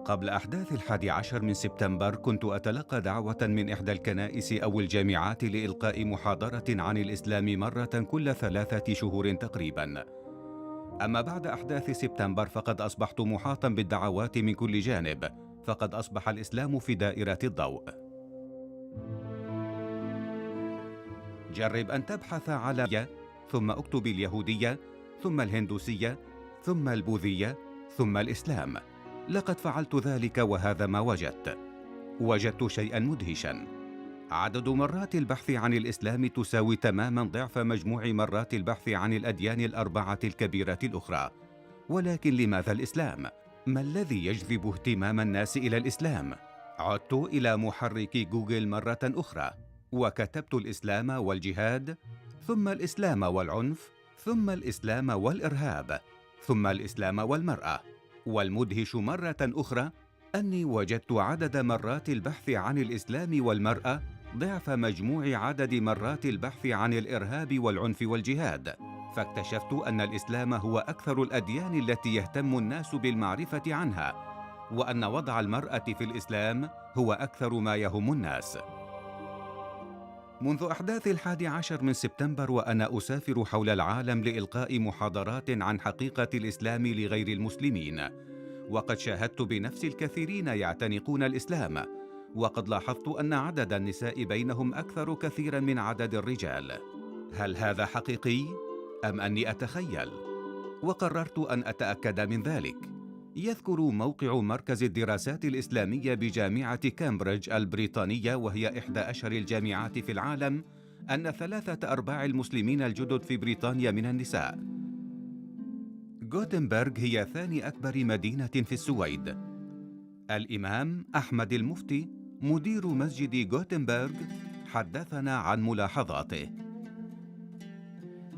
قبل أحداث 11 من سبتمبر كنت أتلقى دعوة من إحدى الكنائس أو الجامعات لإلقاء محاضرة عن الإسلام مرة كل 3 شهور تقريبا. أما بعد أحداث سبتمبر فقد أصبحت محاطا بالدعوات من كل جانب، فقد أصبح الإسلام في دائرة الضوء. جرب أن تبحث على ثم اكتب اليهودية ثم الهندوسية ثم البوذية ثم الإسلام. لقد فعلت ذلك وهذا ما وجدت شيئا مدهشا. عدد مرات البحث عن الإسلام تساوي تماما ضعف مجموع مرات البحث عن الأديان ال4 الكبيرة الأخرى. ولكن لماذا الإسلام؟ ما الذي يجذب اهتمام الناس إلى الإسلام؟ عدت إلى محرك جوجل مرة أخرى وكتبت الإسلام والجهاد، ثم الإسلام والعنف، ثم الإسلام والإرهاب، ثم الإسلام والمرأة. والمدهش مرة أخرى أني وجدت عدد مرات البحث عن الإسلام والمرأة ضعف مجموع عدد مرات البحث عن الإرهاب والعنف والجهاد. فاكتشفت أن الإسلام هو أكثر الأديان التي يهتم الناس بالمعرفة عنها، وأن وضع المرأة في الإسلام هو أكثر ما يهم الناس. منذ أحداث 11 من سبتمبر وأنا أسافر حول العالم لإلقاء محاضرات عن حقيقة الإسلام لغير المسلمين، وقد شاهدت بنفسي الكثيرين يعتنقون الإسلام، وقد لاحظت أن عدد النساء بينهم أكثر كثيرا من عدد الرجال. هل هذا حقيقي أم أني أتخيل؟ وقررت أن أتأكد من ذلك. يذكر موقع مركز الدراسات الإسلامية بجامعة كامبريدج البريطانية، وهي إحدى أشهر الجامعات في العالم، أن 3/4 المسلمين الجدد في بريطانيا من النساء. غوتنبرغ هي ثاني أكبر مدينة في السويد. الإمام أحمد المفتي مدير مسجد غوتنبرغ حدثنا عن ملاحظاته.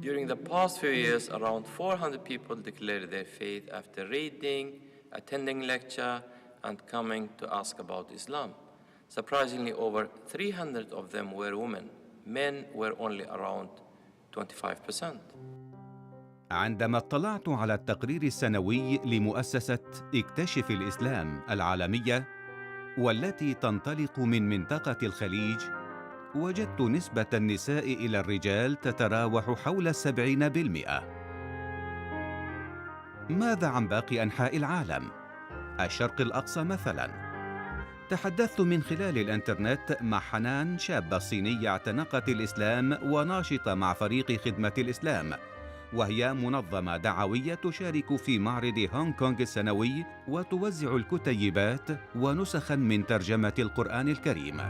During the past few years, around 400 people declared their faith after reading, attending lecture, and coming to ask about Islam. Surprisingly, over 300 of them were women. Men were only around 25%. عندما اطلعت على التقرير السنوي لمؤسسة اكتشف الإسلام العالمية، والتي تنطلق من منطقة الخليج، وجدت نسبة النساء إلى الرجال تتراوح حول 70%. ماذا عن باقي أنحاء العالم؟ الشرق الأقصى مثلاً. تحدثت من خلال الإنترنت مع حنان، شابة صينية اعتنقت الإسلام وناشطة مع فريق خدمة الإسلام، وهي منظمة دعوية تشارك في معرض هونغ كونغ السنوي وتوزع الكتيبات ونسخاً من ترجمة القرآن الكريم.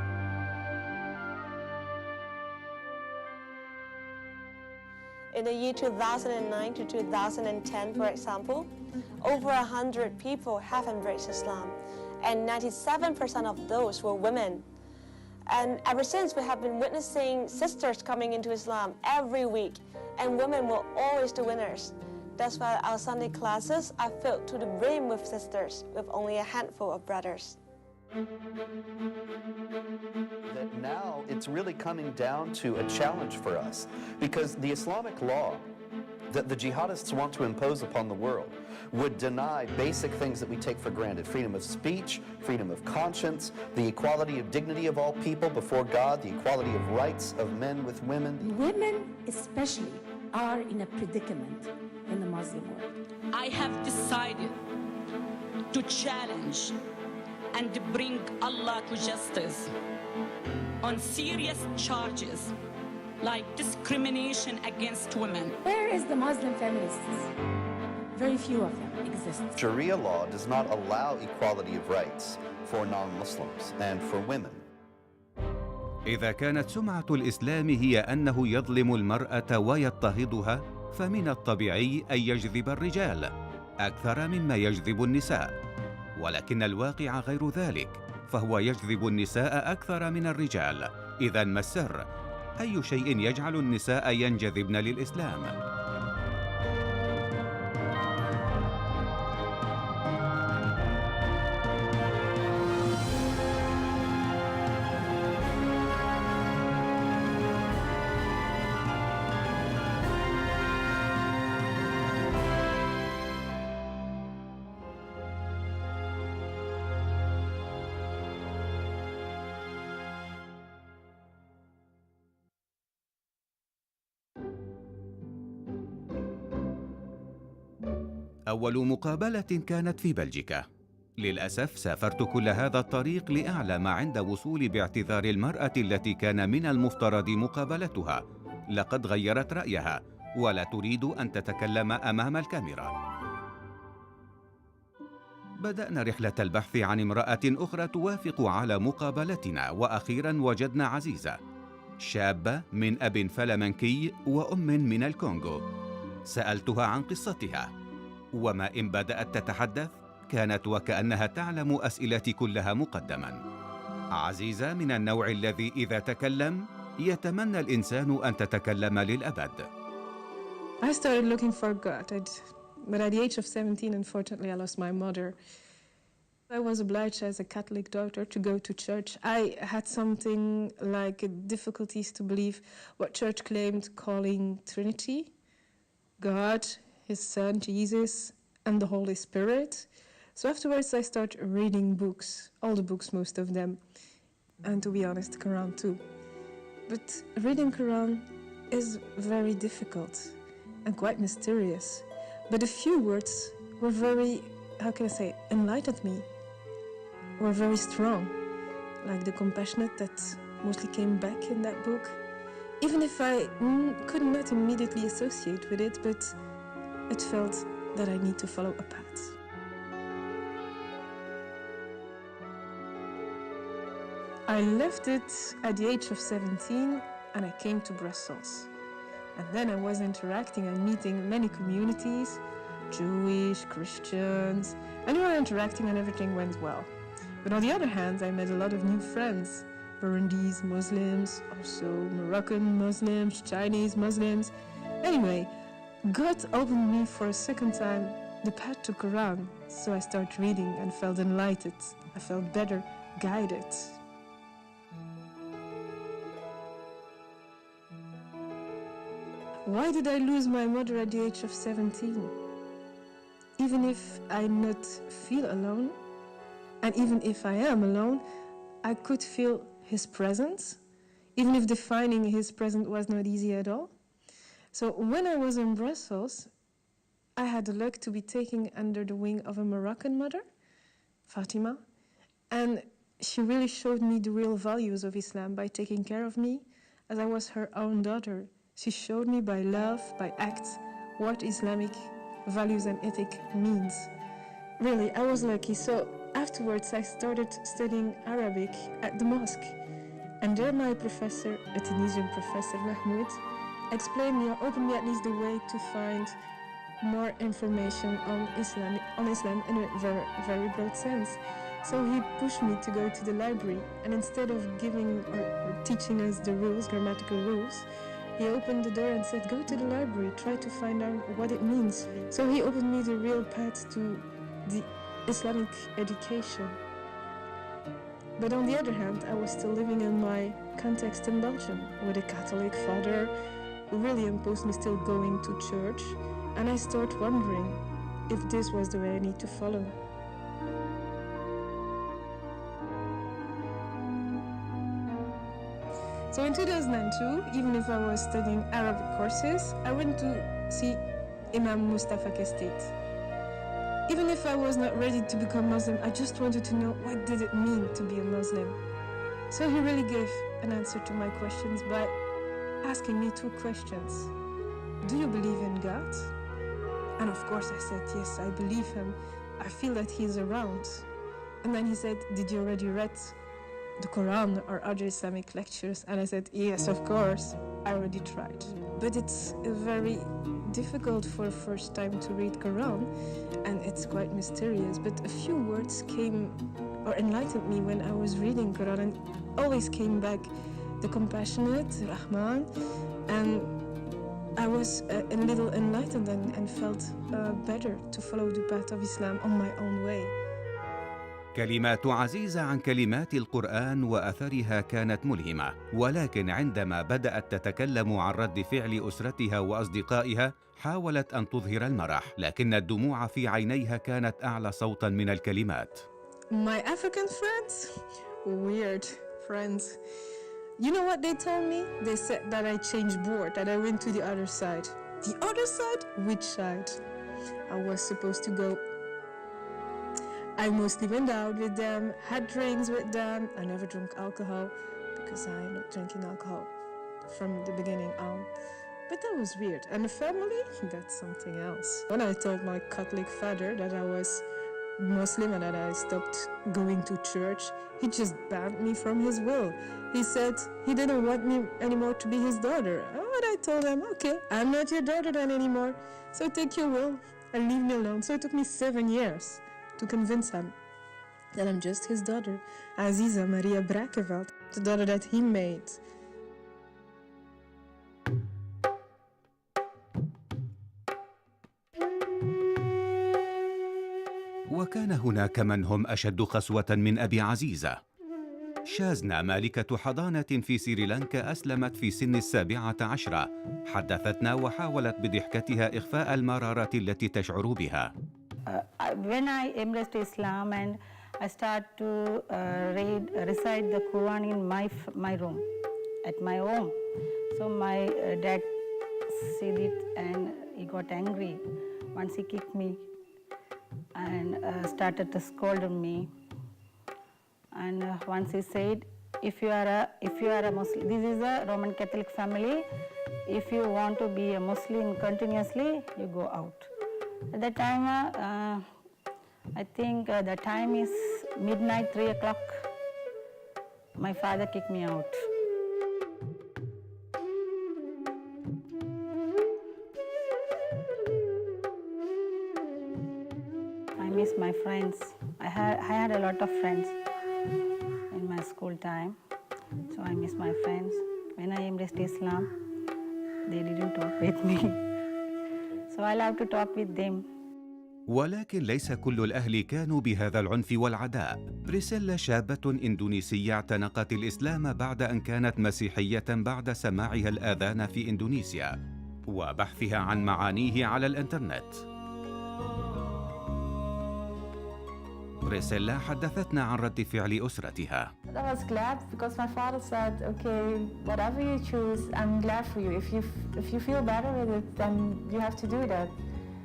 In the year 2009 to 2010, for example, over 100 people have embraced Islam, and 97% of those were women. And ever since, we have been witnessing sisters coming into Islam every week, and women were always the winners. That's why our Sunday classes are filled to the brim with sisters, with only a handful of brothers. That now it's really coming down to a challenge for us, because the Islamic law that the jihadists want to impose upon the world would deny basic things that we take for granted: freedom of speech, freedom of conscience, the equality of dignity of all people before God, the equality of rights of men with women. Women especially are in a predicament in the Muslim world. I have decided to challenge and bring Allah to justice on serious charges like discrimination against women. Where is the Muslim feminists? Very few of them exist. Sharia law does not allow equality of rights for non-Muslims and for women. إذا كانت سمعة الإسلام هي أنه يظلم المرأة ويضطهدها، فمن الطبيعي أن يجذب الرجال أكثر مما يجذب النساء. ولكن الواقع غير ذلك، فهو يجذب النساء أكثر من الرجال. إذن ما السر؟ أي شيء يجعل النساء ينجذبن للإسلام؟ أول مقابلة كانت في بلجيكا. للأسف سافرت كل هذا الطريق لأعلم عند وصولي باعتذار المرأة التي كان من المفترض مقابلتها لقد غيرت رأيها ولا تريد أن تتكلم أمام الكاميرا. بدأنا رحلة البحث عن امرأة أخرى توافق على مقابلتنا، وأخيراً وجدنا عزيزة، شابة من أب فلمنكي وأم من الكونغو. سألتها عن قصتها، وما إن بدأت تتحدث كانت وكأنها تعلم أسئلتي كلها مقدماً. عزيزة من النوع الذي إذا تكلم يتمنى الإنسان أن تتكلم للأبد. I started looking for God, but at the age of 17, unfortunately, I lost my mother. I was obliged as a Catholic daughter to go to church. I had something like difficulties to believe what church claimed, calling Trinity, God, His Son, Jesus, and the Holy Spirit. So afterwards, I started reading books, all the books, most of them, and to be honest, the Quran too. But reading Quran is very difficult and quite mysterious. But a few words were very, how can I say, enlightened me, were very strong, like the compassionate that mostly came back in that book. Even if I could not immediately associate with it, but it felt that I need to follow a path. I left it at the age of 17 and I came to Brussels. And then I was interacting and meeting many communities, Jewish, Christians, and we were interacting and everything went well. But on the other hand, I met a lot of new friends, Burundi's Muslims, also Moroccan Muslims, Chinese Muslims. Anyway, God opened me for a second time the path to Quran, so I started reading and felt enlightened. I felt better guided. Why did I lose my mother at the age of 17? Even if I not feel alone, and even if I am alone, I could feel His presence, even if defining His presence was not easy at all. So when I was in Brussels, I had the luck to be taken under the wing of a Moroccan mother, Fatima, and she really showed me the real values of Islam by taking care of me as I was her own daughter. She showed me by love, by acts, what Islamic values and ethic means. Really, I was lucky. So afterwards, I started studying Arabic at the mosque. And there my professor, a Tunisian professor, Mahmoud, explained me or opened me at least the way to find more information on Islam in a very, very broad sense. So he pushed me to go to the library, and instead of giving or teaching us the rules, grammatical rules, he opened the door and said, go to the library, try to find out what it means. So he opened me the real path to the Islamic education. But on the other hand, I was still living in my context in Belgium with a Catholic father who really imposed me still going to church, and I started wondering if this was the way I need to follow. So in 2002, even if I was studying Arabic courses, I went to see Imam Mustafa Kestate. Even if I was not ready to become Muslim, I just wanted to know what did it mean to be a Muslim. So he really gave an answer to my questions by asking me two questions. Do you believe in God? And of course I said, yes, I believe Him. I feel that He is around. And then he said, did you already read the Quran or other Islamic lectures? And I said, yes, of course, I already tried. But it's very difficult for the first time to read Quran, and it's quite mysterious. But a few words came or enlightened me when I was reading Quran, and always came back the compassionate, Rahman, and I was a little enlightened and felt better to follow the path of Islam on my own way. كلمات عزيزة عن كلمات القرآن وأثرها كانت ملهمة، ولكن عندما بدأت تتكلم عن رد فعل أسرتها وأصدقائها حاولت أن تظهر المرح، لكن الدموع في عينيها كانت أعلى صوتاً من الكلمات. My African friends, weird friends. You know what they told me? They said that I changed board, that I went to the other side. The other side? Which side? I was supposed to go. I mostly went out with them, had drinks with them. I never drank alcohol because I'm not drinking alcohol from the beginning on. But that was weird. And the family, that's something else. When I told my Catholic father that I was Muslim and that I stopped going to church, he just banned me from his will. He said he didn't want me anymore to be his daughter. And I told him, okay, I'm not your daughter then anymore, so take your will and leave me alone. So it took me 7 years to convince him that I'm just his daughter, Aziza Maria Brakeveld, the daughter that he made. وكان هناك من هم أشد قسوة من أبي عزيزة. شازنا مالكة حضانة في سريلانكا أسلمت في سن 17. حدثتنا وحاولت بضحكتها إخفاء المرارة التي تشعر بها. When I embraced Islam and I started to recite the Quran in my room, at my home. So my dad said it and he got angry. Once he kicked me and started to scold me. And once he said, if you are a Muslim, this is a Roman Catholic family. If you want to be a Muslim continuously, you go out. At that time, I think the time is midnight, 3 o'clock. My father kicked me out. I miss my friends. I had a lot of friends in my school time, so I miss my friends. When I embraced Islam, they didn't talk with me, so I love to talk with them. ولكن ليس كل الأهل كانوا بهذا العنف والعداء. بريسيلا شابة إندونيسية اعتنقت الإسلام بعد أن كانت مسيحية بعد سماعها الآذان في إندونيسيا وبحثها عن معانيه على الإنترنت. بريسيلا حدثتنا عن رد فعل أسرتها. I was glad because my father said, okay, whatever you choose, I'm glad for you. If you feel better with it, then you have to do that.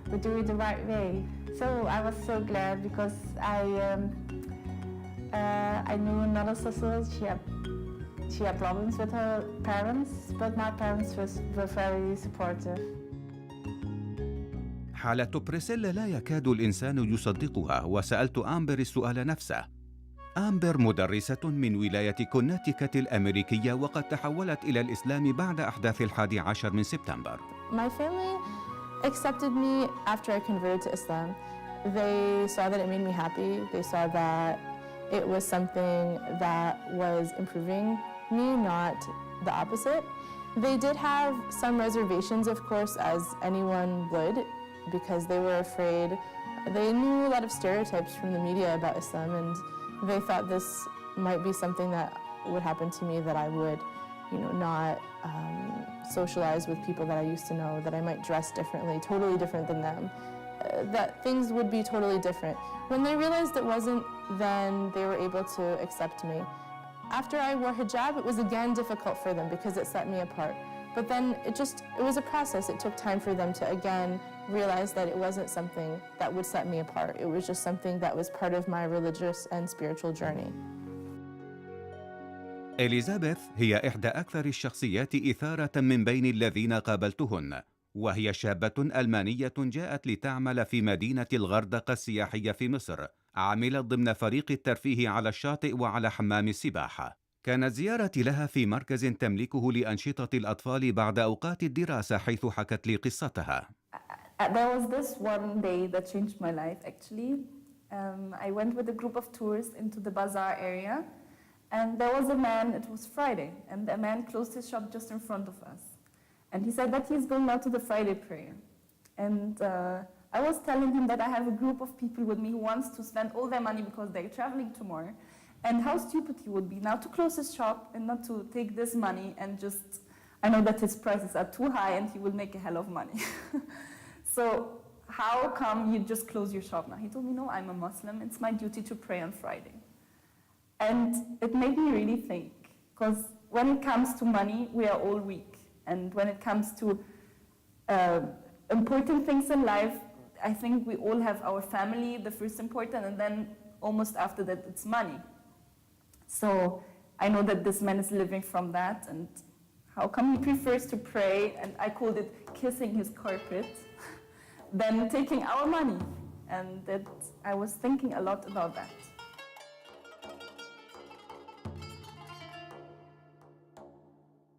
But do it the right way. So I was so glad because I knew another sister. She had problems with her parents, but my parents were very supportive. حالة بريسيلا لا يكاد الإنسان يصدقها، وسألت آمبر السؤال نفسه. آمبر مدرسة من ولاية كونتيكت الأمريكية وقد تحولت إلى الإسلام بعد أحداث 11 من سبتمبر. My family accepted me after I converted to Islam. They saw that it made me happy. They saw that it was something that was improving me, not the opposite. They did have some reservations, of course, as anyone would, because they were afraid. They knew a lot of stereotypes from the media about Islam, and they thought this might be something that would happen to me, that I would, not socialize with people that I used to know, that I might dress differently, totally different than them, that things would be totally different. When they realized it wasn't, then they were able to accept me. After I wore hijab, it was again difficult for them because it set me apart. But then it was a process. It took time for them to again realize that it wasn't something that would set me apart. It was just something that was part of my religious and spiritual journey. إليزابيث هي إحدى أكثر الشخصيات إثارة من بين الذين قابلتهن، وهي شابة ألمانية جاءت لتعمل في مدينة الغردقة السياحية في مصر. عملت ضمن فريق الترفيه على الشاطئ وعلى حمام السباحة. كانت زيارتي لها في مركز تملكه لأنشطة الأطفال بعد أوقات الدراسة، حيث حكت لي قصتها. There was this one day that changed my life, actually. I went with a group of tourists into the bazaar area, and there was a man, it was Friday, and the man closed his shop just in front of us. And he said that he's going out to the Friday prayer. And I was telling him that I have a group of people with me who wants to spend all their money because they're traveling tomorrow, and how stupid he would be now to close his shop and not to take this money and just, I know that his prices are too high and he will make a hell of money. So how come you just close your shop now? He told me, no, I'm a Muslim, it's my duty to pray on Friday. And it made me really think, because when it comes to money, we are all weak. And when it comes to important things in life, I think we all have our family, the first important, and then almost after that it's money. So I know that this man is living from that, and how come he prefers to pray, and I called it kissing his carpet, than taking our money? And that I was thinking a lot about that.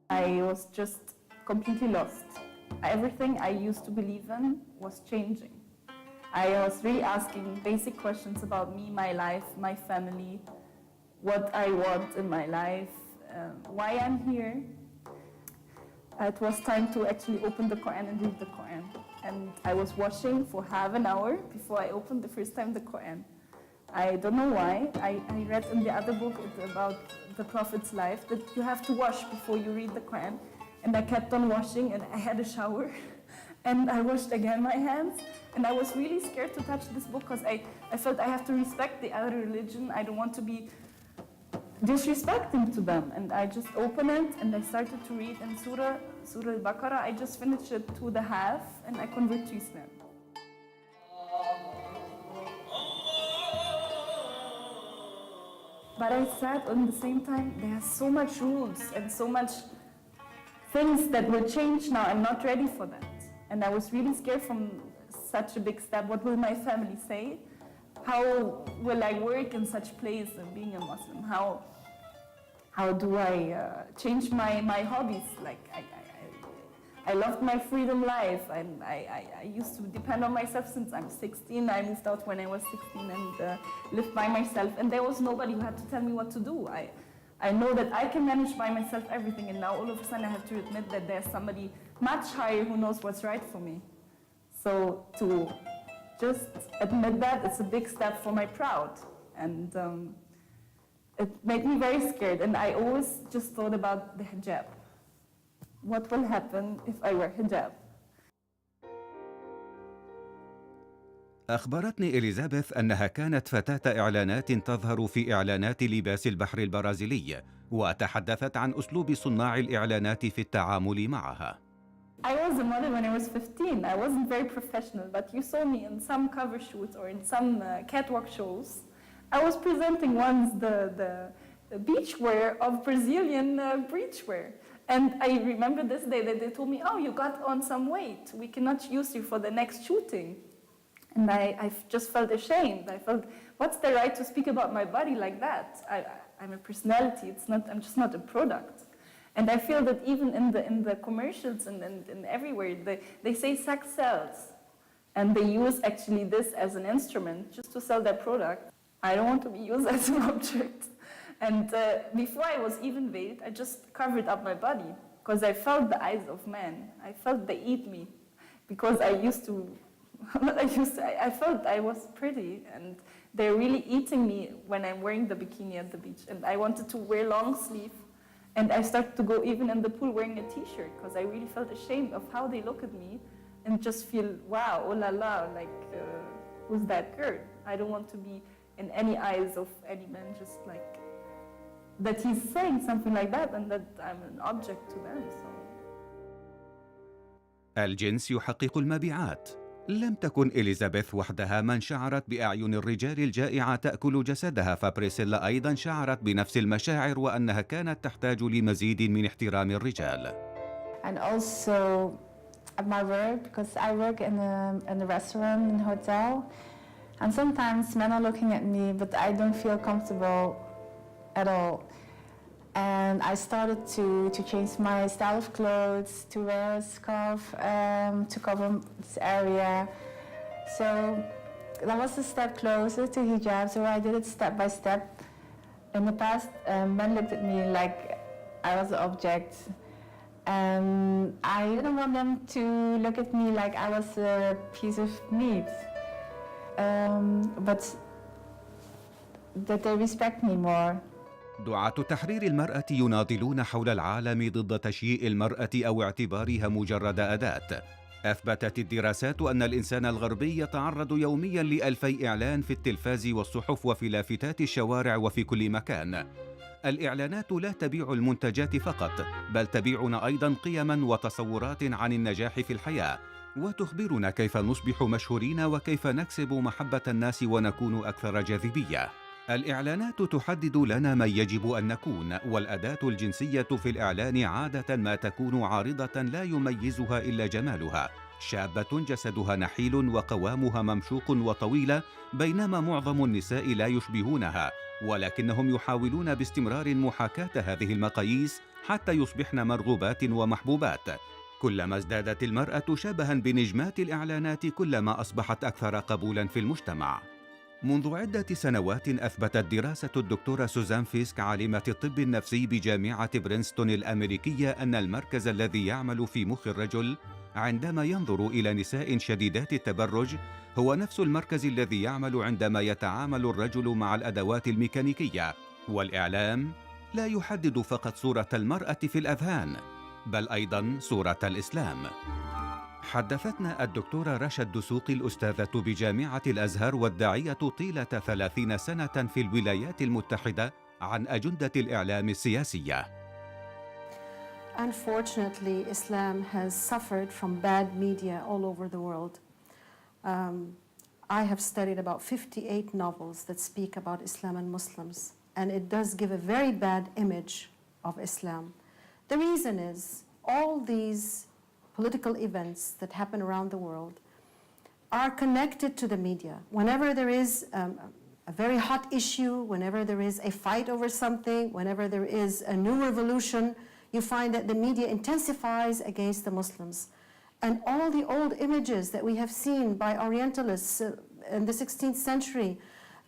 I was just completely lost. Everything I used to believe in was changing. I was really asking basic questions about me, my life, my family, what I want in my life, why I'm here. It was time to actually open the Quran and read the Quran. And I was washing for half an hour before I opened the first time the Quran. I don't know why. I read in the other book about the Prophet's life that you have to wash before you read the Quran. And I kept on washing, and I had a shower. And I washed again my hands. And I was really scared to touch this book because I felt I have to respect the other religion. I don't want to be disrespecting to them. And I just opened it, and I started to read in Surah Al-Baqarah. I just finished it to the half, and I converted to Islam. But I said at the same time, there are so much rules and so much things that will change now. I'm not ready for that. And I was really scared from such a big step. What will my family say? How will I work in such place and being a Muslim? How do I change my hobbies? Like I loved my freedom life, and I used to depend on myself since I'm 16. I moved out when I was 16 and lived by myself, and there was nobody who had to tell me what to do. I know that I can manage by myself everything, and now all of a sudden I have to admit that there's somebody much higher who knows what's right for me. So to just admit that, it's a big step for my pride, and it made me very scared, and I always just thought about the hijab. What will happen if I wear hijab? أخبرتني إليزابيث أنها كانت فتاة إعلانات تظهر في إعلانات لباس البحر البرازيلي، وتحدثت عن أسلوب صناع الإعلانات في التعامل معها. I was a model when I was 15. I wasn't very professional, but you saw me in some cover shoots or in some catwalk shows. I was presenting once the beachwear of Brazilian beachwear. And I remember this day that they told me, oh, you got on some weight. We cannot use you for the next shooting. And I just felt ashamed. I felt, what's the right to speak about my body like that? I'm a personality. I'm just not a product. And I feel that even in the commercials and everywhere, they say sex sells. And they use actually this as an instrument just to sell their product. I don't want to be used as an object. And before I was even veiled, I just covered up my body because I felt the eyes of men. I felt they eat me because I felt I was pretty, and they're really eating me when I'm wearing the bikini at the beach. And I wanted to wear long sleeve, and I started to go even in the pool wearing a t-shirt because I really felt ashamed of how they look at me and just feel, wow, oh la la, like, who's that girl? I don't want to be in any eyes of any man, just like, that he's saying something like that and that I'm an object to them. So. الجنس يحقق المبيعات. لم تكن إليزابيث وحدها من شعرت بأعين الرجال الجائعة تأكل جسدها، فبريسيلا أيضا شعرت بنفس المشاعر وأنها كانت تحتاج لمزيد من احترام الرجال. And also at my work, because I work in a restaurant and hotel, and sometimes men are looking at me, but I don't feel comfortable at all. And I started to change my style of clothes, to wear a scarf to cover this area. So that was a step closer to hijab, so I did it step by step. In the past, men looked at me like I was an object. And I didn't want them to look at me like I was a piece of meat. But that they respect me more. دعاة تحرير المرأة يناضلون حول العالم ضد تشييء المرأة أو اعتبارها مجرد أداة. أثبتت الدراسات أن الإنسان الغربي يتعرض يومياً ل2000 إعلان في التلفاز والصحف وفي لافتات الشوارع وفي كل مكان. الإعلانات لا تبيع المنتجات فقط، بل تبيعنا أيضاً قيماً وتصورات عن النجاح في الحياة، وتخبرنا كيف نصبح مشهورين وكيف نكسب محبة الناس ونكون أكثر جاذبية. الإعلانات تحدد لنا من يجب أن نكون، والأداة الجنسية في الإعلان عادة ما تكون عارضة لا يميزها إلا جمالها، شابة جسدها نحيل وقوامها ممشوق وطويلة، بينما معظم النساء لا يشبهونها، ولكنهم يحاولون باستمرار محاكاة هذه المقاييس حتى يصبحن مرغوبات ومحبوبات. كلما ازدادت المرأة شبها بنجمات الإعلانات كلما أصبحت أكثر قبولا في المجتمع. منذ عدة سنوات أثبتت دراسة الدكتورة سوزان فيسك عالمة الطب النفسي بجامعة برينستون الأمريكية أن المركز الذي يعمل في مخ الرجل عندما ينظر إلى نساء شديدات التبرج هو نفس المركز الذي يعمل عندما يتعامل الرجل مع الأدوات الميكانيكية. والإعلام لا يحدد فقط صورة المرأة في الأذهان، بل أيضاً صورة الإسلام. حدثتنا الدكتورة رشا الدسوقي الأستاذة بجامعة الأزهر والداعية طيلة 30 سنة في الولايات المتحدة عن أجندة الإعلام السياسية. Unfortunately, Islam has suffered from bad media all over the world. I have studied about 58 novels that speak about Islam and Muslims, and it does give a very bad image of Islam. The reason is all these political events that happen around the world are connected to the media. Whenever there is a very hot issue, whenever there is a fight over something, whenever there is a new revolution, you find that the media intensifies against the Muslims. And all the old images that we have seen by Orientalists in the 16th century,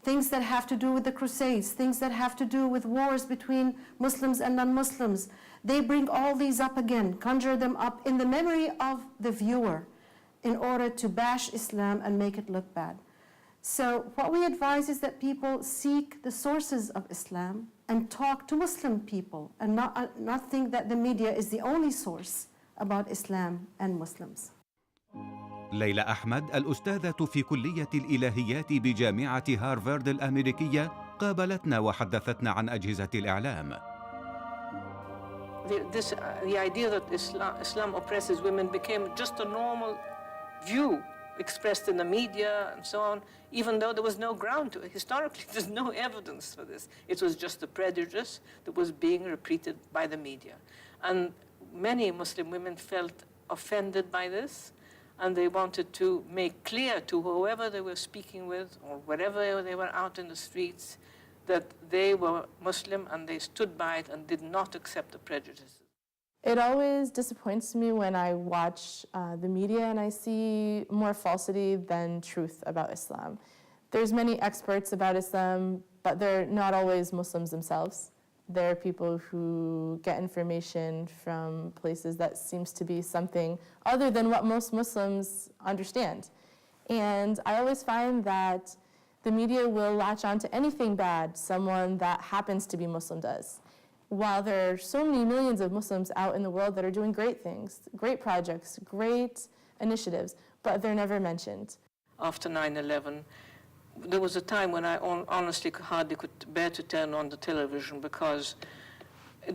things that have to do with the Crusades, things that have to do with wars between Muslims and non-Muslims, they bring all these up again, conjure them up in the memory of the viewer in order to bash Islam and make it look bad. So what we advise is that people seek the sources of Islam and talk to Muslim people and not think that the media is the only source about Islam and Muslims. ليلى أحمد الأستاذة في كلية الإلهيات بجامعة هارفارد الأمريكية قابلتنا وحدثتنا عن أجهزة الإعلام. The idea that Islam oppresses women became just a normal view expressed in the media and so on, even though there was no ground to it. Historically, there's no evidence for this. It was just a prejudice that was being repeated by the media. And many Muslim women felt offended by this, and they wanted to make clear to whoever they were speaking with or wherever they were out in the streets that they were Muslim and they stood by it and did not accept the prejudices. It always disappoints me when I watch the media and I see more falsity than truth about Islam. There's many experts about Islam, but they're not always Muslims themselves. There are people who get information from places that seems to be something other than what most Muslims understand. And I always find that the media will latch on to anything bad someone that happens to be Muslim does. While there are so many millions of Muslims out in the world that are doing great things, great projects, great initiatives, but they're never mentioned. After 9/11, there was a time when I honestly hardly could bear to turn on the television, because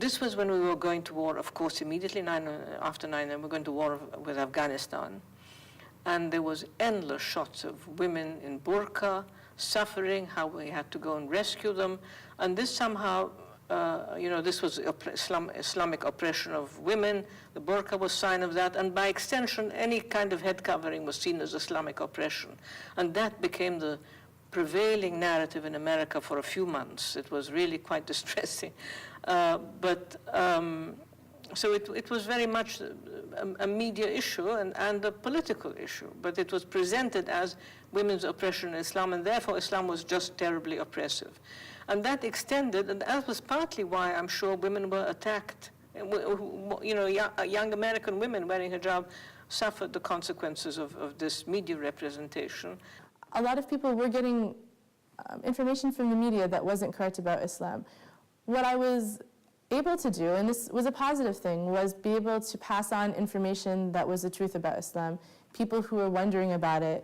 this was when we were going to war, of course, immediately after 9/11, we were going to war with Afghanistan. And there was endless shots of women in burqa, suffering, how we had to go and rescue them. And this somehow, this was Islamic oppression of women. The burqa was sign of that. And by extension, any kind of head covering was seen as Islamic oppression. And that became the prevailing narrative in America for a few months. It was really quite distressing. So it was very much a media issue and a political issue, but it was presented as women's oppression in Islam, and therefore Islam was just terribly oppressive. And that extended, and that was partly why I'm sure women were attacked. Young American women wearing hijab suffered the consequences of this media representation. A lot of people were getting information from the media that wasn't correct about Islam. What I was able to do, and this was a positive thing, was be able to pass on information that was the truth about Islam. People who were wondering about it,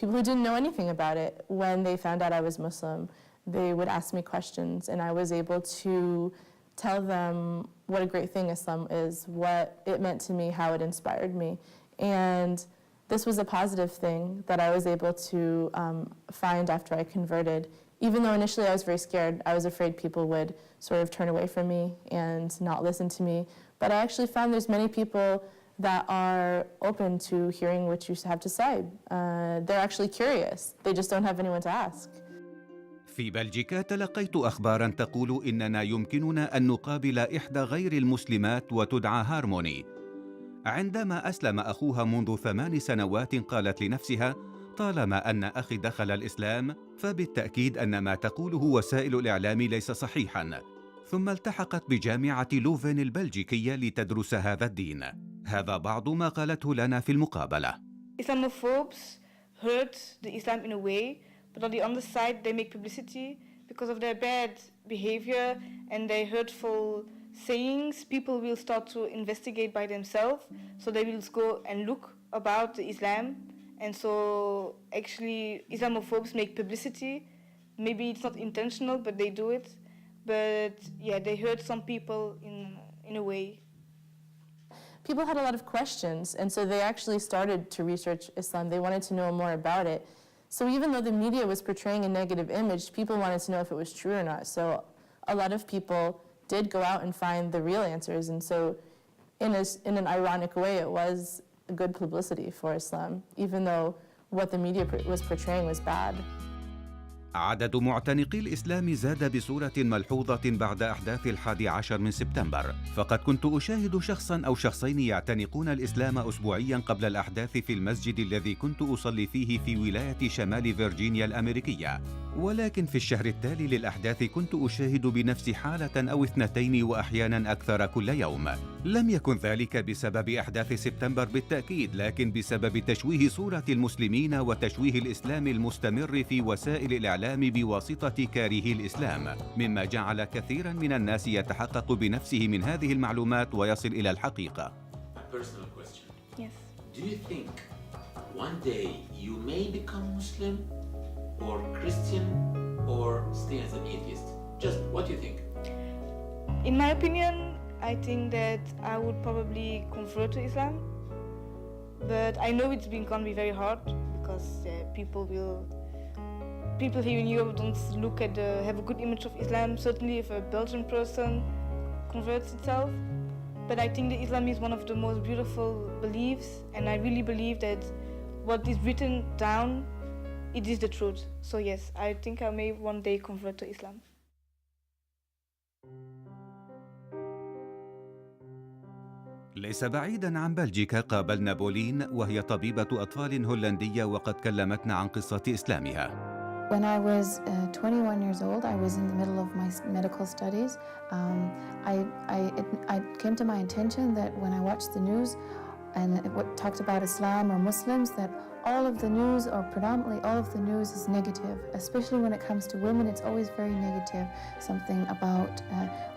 people who didn't know anything about it, when they found out I was Muslim, they would ask me questions, and I was able to tell them what a great thing Islam is, what it meant to me, how it inspired me. And this was a positive thing that I was able to find after I converted. Even though initially I was very scared, I was afraid people would sort of turn away from me and not listen to me. But I actually found there's many people that are open to hearing what you have to say. They're actually curious. They just don't have anyone to ask. في بلجيكا تلقيت أخباراً تقول إننا يمكننا أن نقابل إحدى غير المسلمات وتدعى هارموني. عندما أسلم أخوها منذ 8 سنوات قالت لنفسها: طالما أن أخي دخل الإسلام فبالتأكيد أن ما تقوله وسائل الإعلام ليس صحيحاً. ثم التحقت بجامعة لوفن البلجيكية لتدرس هذا الدين. هذا بعض ما قالته لنا في المقابلة. Islamophobes hurt the Islam in a way, but on the other side they make publicity because of their bad behavior and their hurtful sayings. People will start to investigate by themselves, so they will go and look about the Islam. And so actually Islamophobes make publicity. Maybe it's not intentional, but they do it. But yeah, they hurt some people in a way. People had a lot of questions, and so they actually started to research Islam. They wanted to know more about it. So even though the media was portraying a negative image, people wanted to know if it was true or not. So a lot of people did go out and find the real answers, and so in an ironic way, it was good publicity for Islam, even though what the media was portraying was bad. عدد معتنقي الإسلام زاد بصورة ملحوظة بعد أحداث 11 من سبتمبر، فقد كنت أشاهد شخصاً أو شخصين يعتنقون الإسلام أسبوعياً قبل الأحداث في المسجد الذي كنت أصلي فيه في ولاية شمال فيرجينيا الأمريكية. ولكن في الشهر التالي للأحداث كنت أشاهد بنفسي حالة أو 2 وأحياناً أكثر كل يوم. لم يكن ذلك بسبب أحداث سبتمبر بالتأكيد، لكن بسبب تشويه صورة المسلمين وتشويه الإسلام المستمر في وسائل الإعلام بواسطة كارهي الإسلام، مما جعل كثيراً من الناس يتحقق بنفسه من هذه المعلومات ويصل إلى الحقيقة. A personal question. Yes. Do you think one day you may become Muslim or Christian or stay as an atheist? Just what do you think? In my opinion, I think that I would probably convert to Islam. But I know it's going to be very hard because people here in Europe don't have a good image of Islam. Certainly if a Belgian person converts itself. But I think that Islam is one of the most beautiful beliefs, and I really believe that what is written down, it is the truth. So yes, I think I may one day convert to Islam. ليس بعيداً عن بلجيكا قابلنا بولين، وهي طبيبة أطفال هولندية وقد كلمتنا عن قصة إسلامها. When I was 21 years old, I was in the middle of my medical studies. I came to my attention that when I watched the news and it talked about Islam or Muslims, that all of the news, or predominantly all of the news, is negative. Especially when it comes to women, it's always very negative. Something about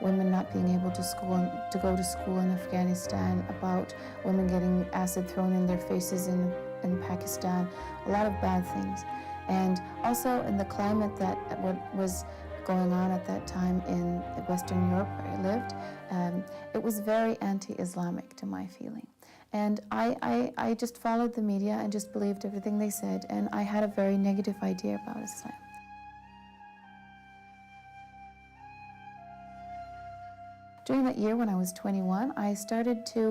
women not being able to go to school in Afghanistan, about women getting acid thrown in their faces in Pakistan, a lot of bad things. And also in the climate that what was going on at that time in Western Europe where I lived, it was very anti-Islamic to my feeling. And I just followed the media and just believed everything they said, and I had a very negative idea about Islam. During that year when I was 21, I started to,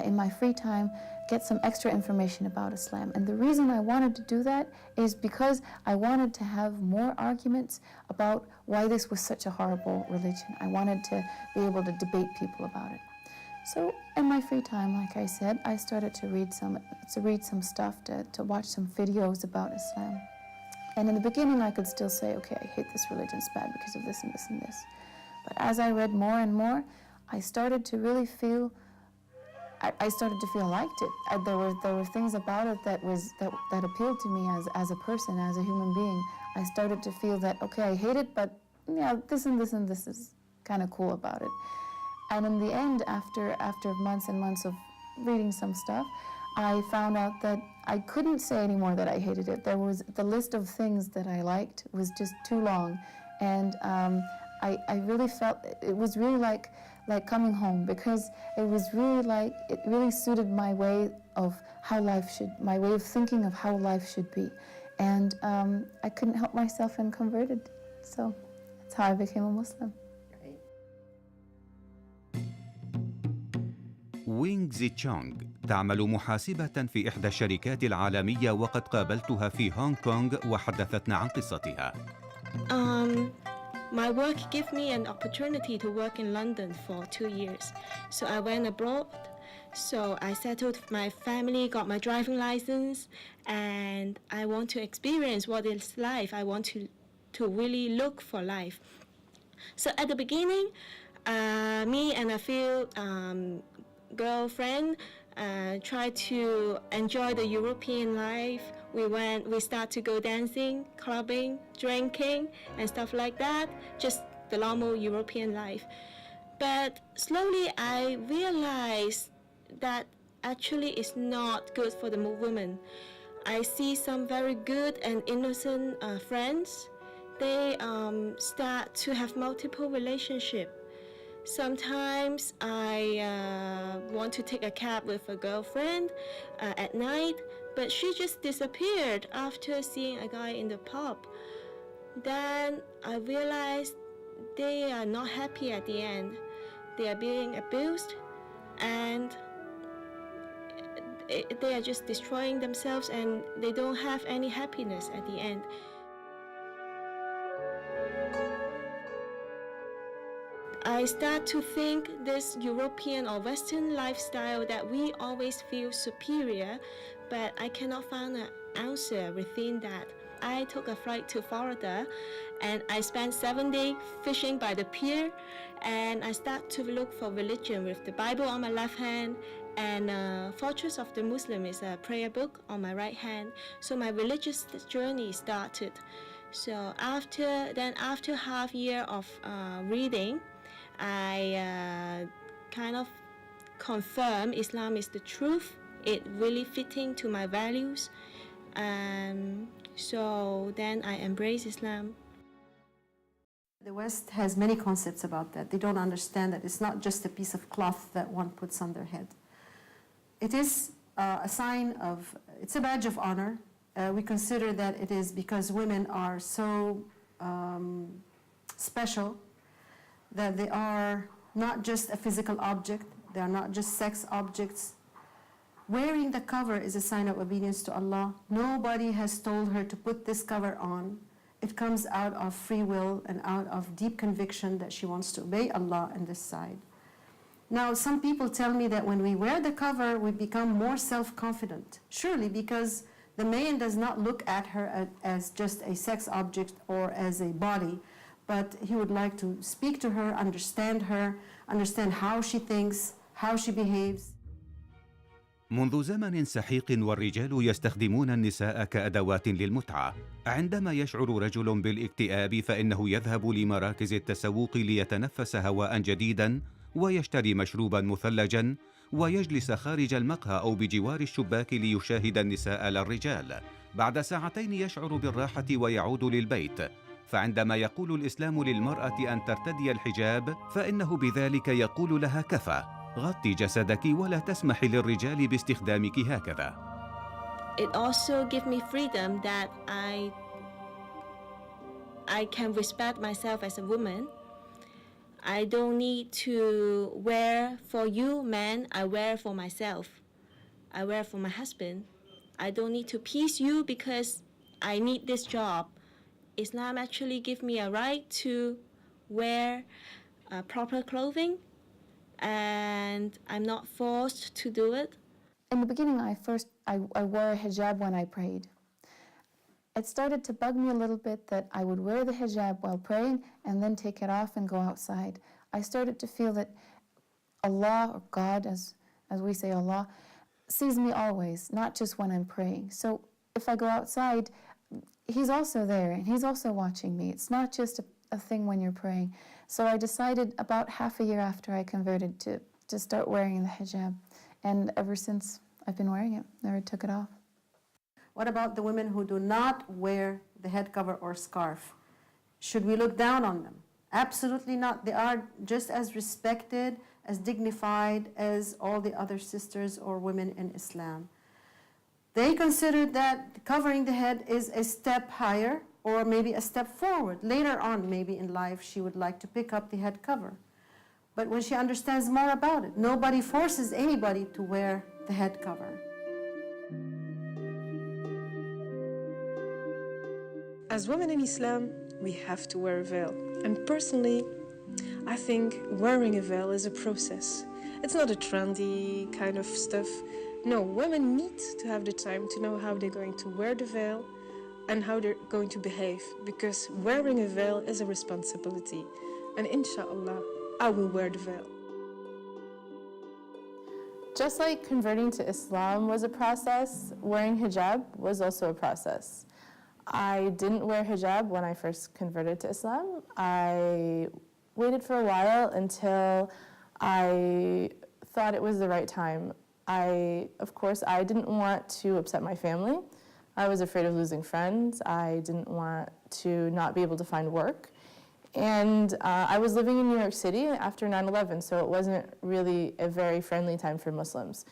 in my free time, get some extra information about Islam. And the reason I wanted to do that is because I wanted to have more arguments about why this was such a horrible religion. I wanted to be able to debate people about it. So in my free time, like I said, I started to read some stuff, to watch some videos about Islam. And in the beginning, I could still say, okay, I hate this religion, it's bad because of this and this and this. But as I read more and more, I started to really feel, I started to feel I liked it. There were things about it that appealed to me as a person, as a human being. I started to feel that, okay, I hate it, but yeah, this and this and this is kind of cool about it. And in the end, after months and months of reading some stuff, I found out that I couldn't say anymore that I hated it. The list of things that I liked was just too long. And I really felt, it was really like coming home, because it was really it really suited my way of how life should, my way of thinking of how life should be. And I couldn't help myself and converted. So that's how I became a Muslim. وينغ زي تشونغ تعمل محاسبة في إحدى الشركات العالمية، وقد قابلتها في هونغ كونغ وحدثتنا عن قصتها. My work gave me an opportunity to work in London for 2 years. So I went abroad. So I settled with my family, got my driving license, and I want to experience what is life. I want to really look for life. So at the beginning, me and a few girlfriend tried to enjoy the European life. We start to go dancing, clubbing, drinking, and stuff like that. Just the normal European life. But slowly I realized that actually it's not good for the women. I see some very good and innocent friends. They start to have multiple relationships. Sometimes I want to take a cab with a girlfriend at night, but she just disappeared after seeing a guy in the pub. Then I realized they are not happy at the end. They are being abused, and they are just destroying themselves, and they don't have any happiness at the end. I start to think this European or Western lifestyle that we always feel superior, but I cannot find an answer within that. I took a flight to Florida, and I spent 7 days fishing by the pier, and I start to look for religion with the Bible on my left hand, and Fortress of the Muslim is a prayer book on my right hand. So my religious journey started. So after half year of reading, I kind of confirm Islam is the truth. It really fitting to my values. So then I embrace Islam. The West has many concepts about that. They don't understand that it's not just a piece of cloth that one puts on their head. It is a sign of, it's a badge of honor. We consider that it is because women are so special, that they are not just a physical object, they are not just sex objects. Wearing the cover is a sign of obedience to Allah. Nobody has told her to put this cover on. It comes out of free will and out of deep conviction that she wants to obey Allah on this side. Now, some people tell me that when we wear the cover, we become more self-confident. Surely, because the man does not look at her as just a sex object or as a body, but he would like to speak to her, understand how she thinks, how she behaves. منذ زمن سحيق والرجال يستخدمون النساء كأدوات للمتعة. عندما يشعر رجل بالاكتئاب فإنه يذهب لمراكز التسوق ليتنفس هواء جديدا ويشتري مشروبا مثلجا ويجلس خارج المقهى أو بجوار الشباك ليشاهد النساء لا الرجال. بعد ساعتين يشعر بالراحة ويعود للبيت. فعندما يقول الإسلام للمرأة أن ترتدي الحجاب فإنه بذلك يقول لها كفى، غطي جسدك ولا تسمحي للرجال باستخدامك هكذا. It also gives me freedom that I can respect myself as a woman. I don't need to wear for you, man. I wear for myself. I wear for my husband. I don't need to please you because I need this job. Islam actually gives me a right to wear proper clothing, and I'm not forced to do it. In the beginning, I wore a hijab when I prayed. It started to bug me a little bit that I would wear the hijab while praying and then take it off and go outside. I started to feel that Allah, or God, as we say Allah, sees me always, not just when I'm praying. So if I go outside, He's also there and He's also watching me. It's not just a thing when you're praying. So I decided about half a year after I converted to start wearing the hijab. And ever since, I've been wearing it, never took it off. What about the women who do not wear the head cover or scarf? Should we look down on them? Absolutely not. They are just as respected as dignified as all the other sisters or women in Islam. They considered that covering the head is a step higher or maybe a step forward. Later on, maybe in life, she would like to pick up the head cover. But when she understands more about it, nobody forces anybody to wear the head cover. As women in Islam, we have to wear a veil. And personally, I think wearing a veil is a process. It's not a trendy kind of stuff. No, women need to have the time to know how they're going to wear the veil and how they're going to behave, because wearing a veil is a responsibility. And inshallah, I will wear the veil. Just like converting to Islam was a process, wearing hijab was also a process. I didn't wear hijab when I first converted to Islam. I waited for a while until I thought it was the right time. Of course, I didn't want to upset my family. I was afraid of losing friends. I didn't want to not be able to find work. And I was living in New York City after 9/11, so it wasn't really a very friendly time for Muslims.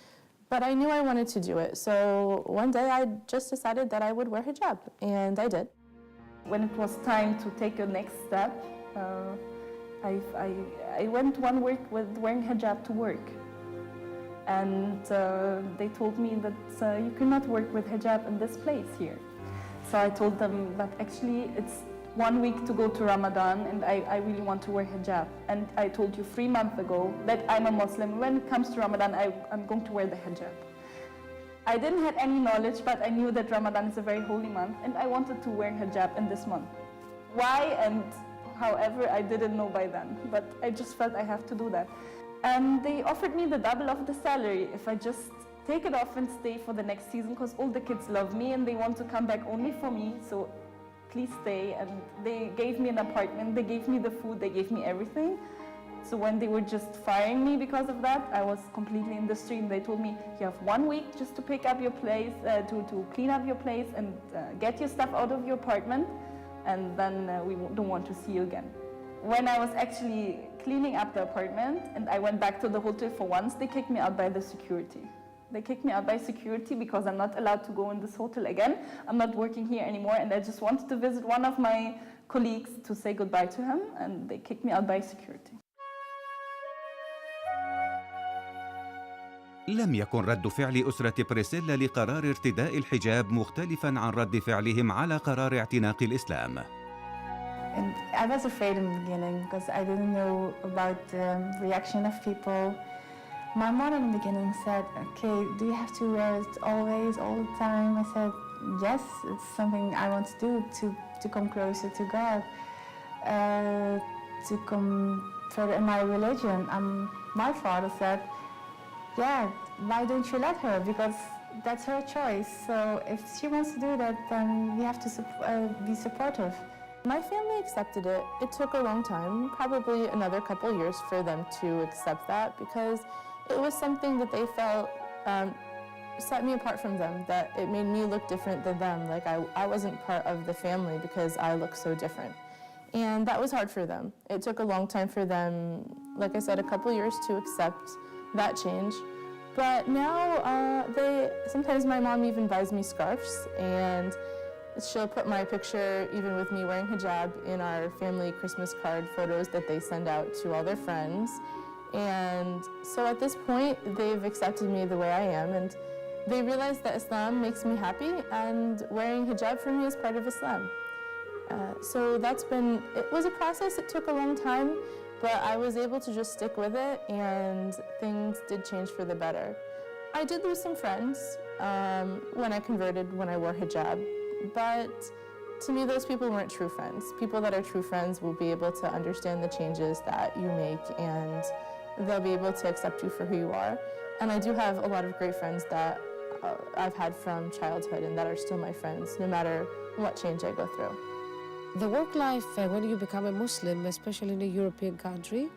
But I knew I wanted to do it, so one day I just decided that I would wear hijab, and I did. When it was time to take a next step, I went one week with wearing hijab to work. And they told me that you cannot work with hijab in this place here. So I told them that actually it's 1 week to go to Ramadan and I really want to wear hijab. And I told you 3 months ago that I'm a Muslim. When it comes to Ramadan, I'm going to wear the hijab. I didn't have any knowledge, but I knew that Ramadan is a very holy month and I wanted to wear hijab in this month. Why and however, I didn't know by then, but I just felt I have to do that. And they offered me the double of the salary if I just take it off and stay for the next season, because all the kids love me and they want to come back only for me, so please stay. And they gave me an apartment, they gave me the food, they gave me everything. So when they were just firing me because of that, I was completely in the street. And they told me, you have 1 week just to pick up your place, to clean up your place and get your stuff out of your apartment, and then we don't want to see you again. When I was actually cleaning up the apartment and I went back to the hotel for once, they kicked me out by the security. They kicked me out by security because I'm not allowed to go in this hotel again. I'm not working here anymore, and I just wanted to visit one of my colleagues to say goodbye to him, and they kicked me out by security. لم يكن رد فعل أسرة بريسيلا لقرار ارتداء الحجاب مختلفاً عن رد فعلهم على قرار اعتناق الإسلام. And I was afraid in the beginning because I didn't know about the reaction of people. My mom in the beginning said, okay, do you have to wear it always, all the time? I said, yes, it's something I want to do to come closer to God, to come further in my religion. My father said, yeah, why don't you let her? Because that's her choice. So if she wants to do that, then we have to be supportive. My family accepted it. It took a long time, probably another couple years for them to accept that, because it was something that they felt set me apart from them, that it made me look different than them. Like I wasn't part of the family because I look so different. And that was hard for them. It took a long time for them, like I said, a couple years to accept that change. But now sometimes my mom even buys me scarves, and she'll put my picture, even with me wearing hijab, in our family Christmas card photos that they send out to all their friends. And so at this point, they've accepted me the way I am, and they realize that Islam makes me happy, and wearing hijab for me is part of Islam. So it was a process. It took a long time, but I was able to just stick with it, and things did change for the better. I did lose some friends when I converted, when I wore hijab. But to me, those people weren't true friends. People that are true friends will be able to understand the changes that you make, and they'll be able to accept you for who you are. And I do have a lot of great friends that I've had from childhood and that are still my friends, no matter what change I go through. The work life when you become a Muslim, especially in a European country,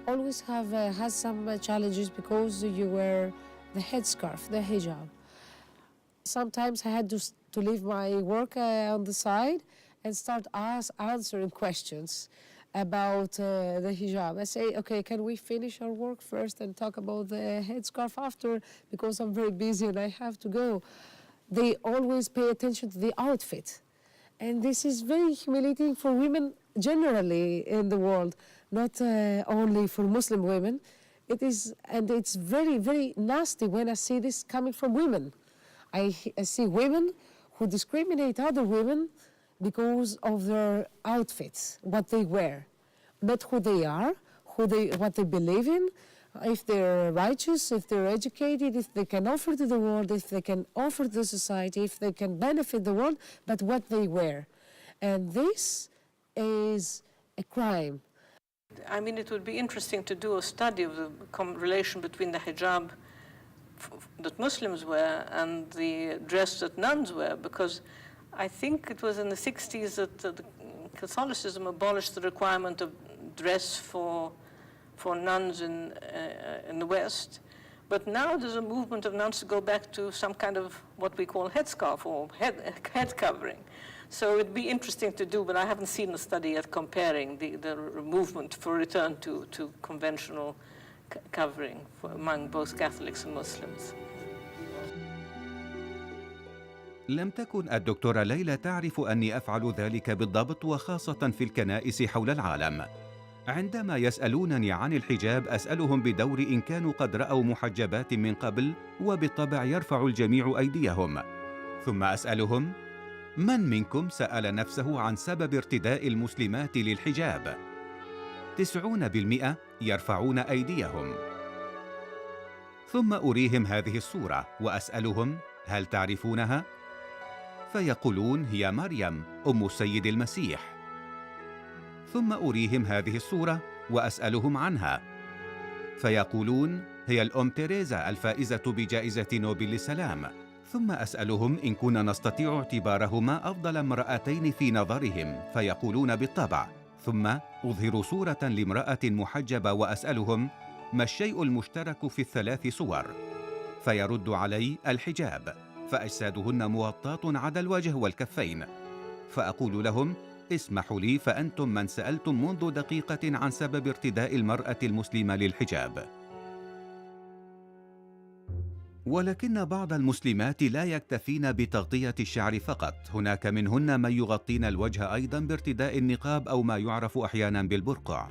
always has some challenges because you wear the headscarf, the hijab. Sometimes I had to leave my work on the side and start answering questions. about the hijab. I say, okay, can we finish our work first and talk about the headscarf after? Because I'm very busy and I have to go. They always pay attention to the outfit. And this is very humiliating for women generally in the world, not only for Muslim women. It is, and it's very, very nasty when I see this coming from women. I see women who discriminate other women because of their outfits, what they wear, not who they are, what they believe in, if they're righteous, if they're educated, if they can offer to the world, if they can offer to society, if they can benefit the world, but what they wear. And this is a crime. I mean, it would be interesting to do a study of the relation between the hijab that Muslims wear and the dress that nuns wear, because I think it was in the 60s that Catholicism abolished the requirement of dress for nuns in the West. But now there's a movement of nuns to go back to some kind of what we call headscarf or head covering. So it'd be interesting to do, but I haven't seen a study yet comparing the movement for return to conventional covering among both Catholics and Muslims. لم تكن الدكتورة ليلى تعرف أني أفعل ذلك بالضبط، وخاصة في الكنائس حول العالم. عندما يسألونني عن الحجاب أسألهم بدور إن كانوا قد رأوا محجبات من قبل، وبالطبع يرفع الجميع أيديهم. ثم أسألهم: من منكم سأل نفسه عن سبب ارتداء المسلمات للحجاب؟ 90% يرفعون أيديهم. ثم أريهم هذه الصورة وأسألهم: هل تعرفونها؟ فيقولون: هي مريم أم السيد المسيح. ثم أريهم هذه الصورة وأسألهم عنها، فيقولون: هي الأم تيريزا الفائزة بجائزة نوبل للسلام. ثم أسألهم إن كنا نستطيع اعتبارهما أفضل امرأتين في نظرهم، فيقولون: بالطبع. ثم أظهر صورة لامرأة محجبة وأسألهم: ما الشيء المشترك في الثلاث صور؟ فيرد علي: الحجاب، فأجسادهن مغطاة عدا الوجه والكفين. فأقول لهم: اسمحوا لي، فأنتم من سألتم منذ دقيقة عن سبب ارتداء المرأة المسلمة للحجاب. ولكن بعض المسلمات لا يكتفين بتغطية الشعر فقط، هناك منهن من يغطين الوجه أيضا بارتداء النقاب أو ما يعرف أحيانا بالبرقع.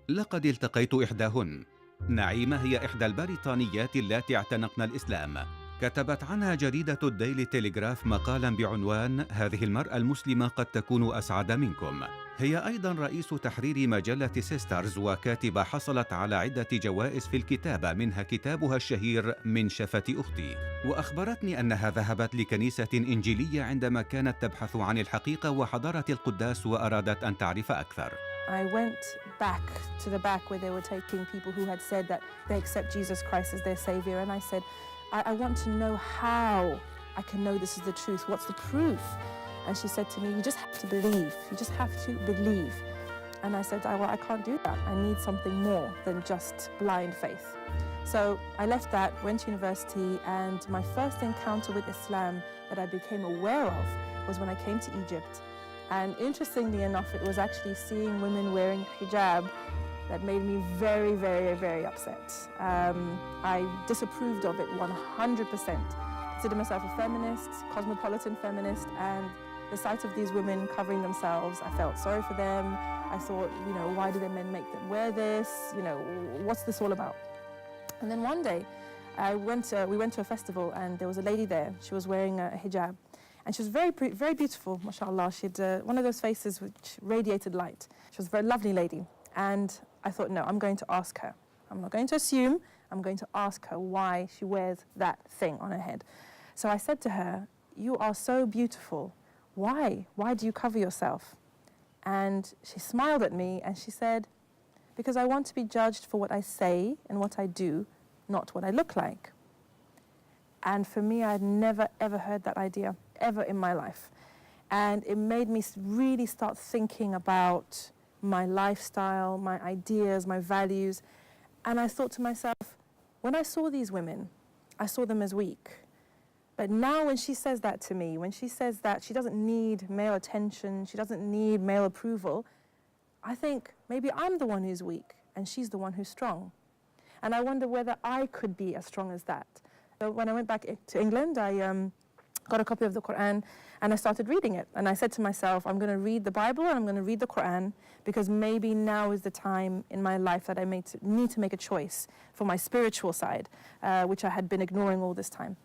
لقد التقيت إحداهن. نعيمة هي إحدى البريطانيات اللاتي اعتنقن الإسلام. كتبت عنها جريدة الديلي تيليغراف مقالا بعنوان: هذه المرأة المسلمة قد تكون أسعد منكم. هي أيضا رئيس تحرير مجلة سيسترز وكاتبة حصلت على عدة جوائز في الكتابة، منها كتابها الشهير من شفة أختي. وأخبرتني أنها ذهبت لكنيسة إنجيلية عندما كانت تبحث عن الحقيقة وحضرت القداس وأرادت أن تعرف أكثر. I went back to the back where they were taking people who had said that they accept Jesus Christ as their savior, and I said, I want to know how I can know this is the truth. What's the proof? And she said to me, you just have to believe. You just have to believe. And I said, well, I can't do that. I need something more than just blind faith. So I left that, went to university, and my first encounter with Islam that I became aware of was when I came to Egypt. And interestingly enough, it was actually seeing women wearing hijab that made me very, very, very upset. I disapproved of it 100%. I consider myself a feminist, cosmopolitan feminist, and the sight of these women covering themselves, I felt sorry for them. I thought, why do the men make them wear this? What's this all about? And then one day, we went to a festival, and there was a lady there. She was wearing a hijab. And she was very, very beautiful, mashallah. She had one of those faces which radiated light. She was a very lovely lady. And I thought, no, I'm going to ask her. I'm not going to assume. I'm going to ask her why she wears that thing on her head. So I said to her, you are so beautiful. Why? Why do you cover yourself? And she smiled at me and she said, because I want to be judged for what I say and what I do, not what I look like. And for me, I'd never, ever heard that idea, ever in my life. And it made me really start thinking about my lifestyle, my ideas, my values. And I thought to myself, when I saw these women, I saw them as weak. But now when she says that to me, when she says that she doesn't need male attention, she doesn't need male approval, I think maybe I'm the one who's weak and she's the one who's strong. And I wonder whether I could be as strong as that. So when I went back to England, I got a copy of the Quran and I started reading it. And I said to myself, I'm going to read the Bible and I'm going to read the Quran because maybe now is the time in my life that I need to make a choice for my spiritual side, which I had been ignoring all this time.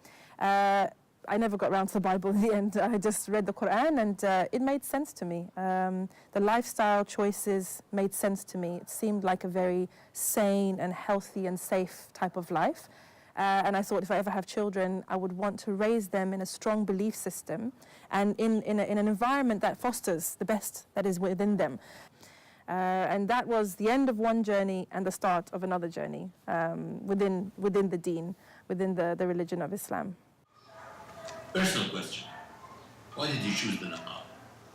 I never got around to the Bible in the end. I just read the Quran and it made sense to me. The lifestyle choices made sense to me. It seemed like a very sane and healthy and safe type of life. And I thought if I ever have children, I would want to raise them in a strong belief system and in an environment that fosters the best that is within them. And that was the end of one journey and the start of another journey within the deen, within the religion of Islam. Personal question. Why did you choose the niqab?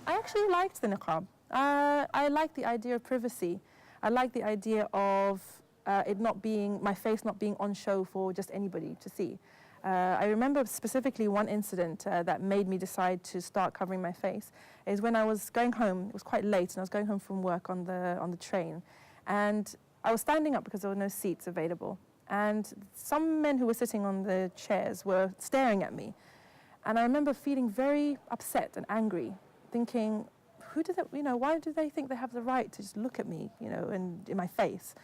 I actually liked the niqab. I liked the idea of privacy. I liked the idea of it not being, my face not being on show for just anybody to see. I remember specifically one incident that made me decide to start covering my face is when I was going home. It was quite late and I was going home from work on the train. And I was standing up because there were no seats available. And some men who were sitting on the chairs were staring at me. And I remember feeling very upset and angry, thinking, why do they think they have the right to just look at me, and in my face?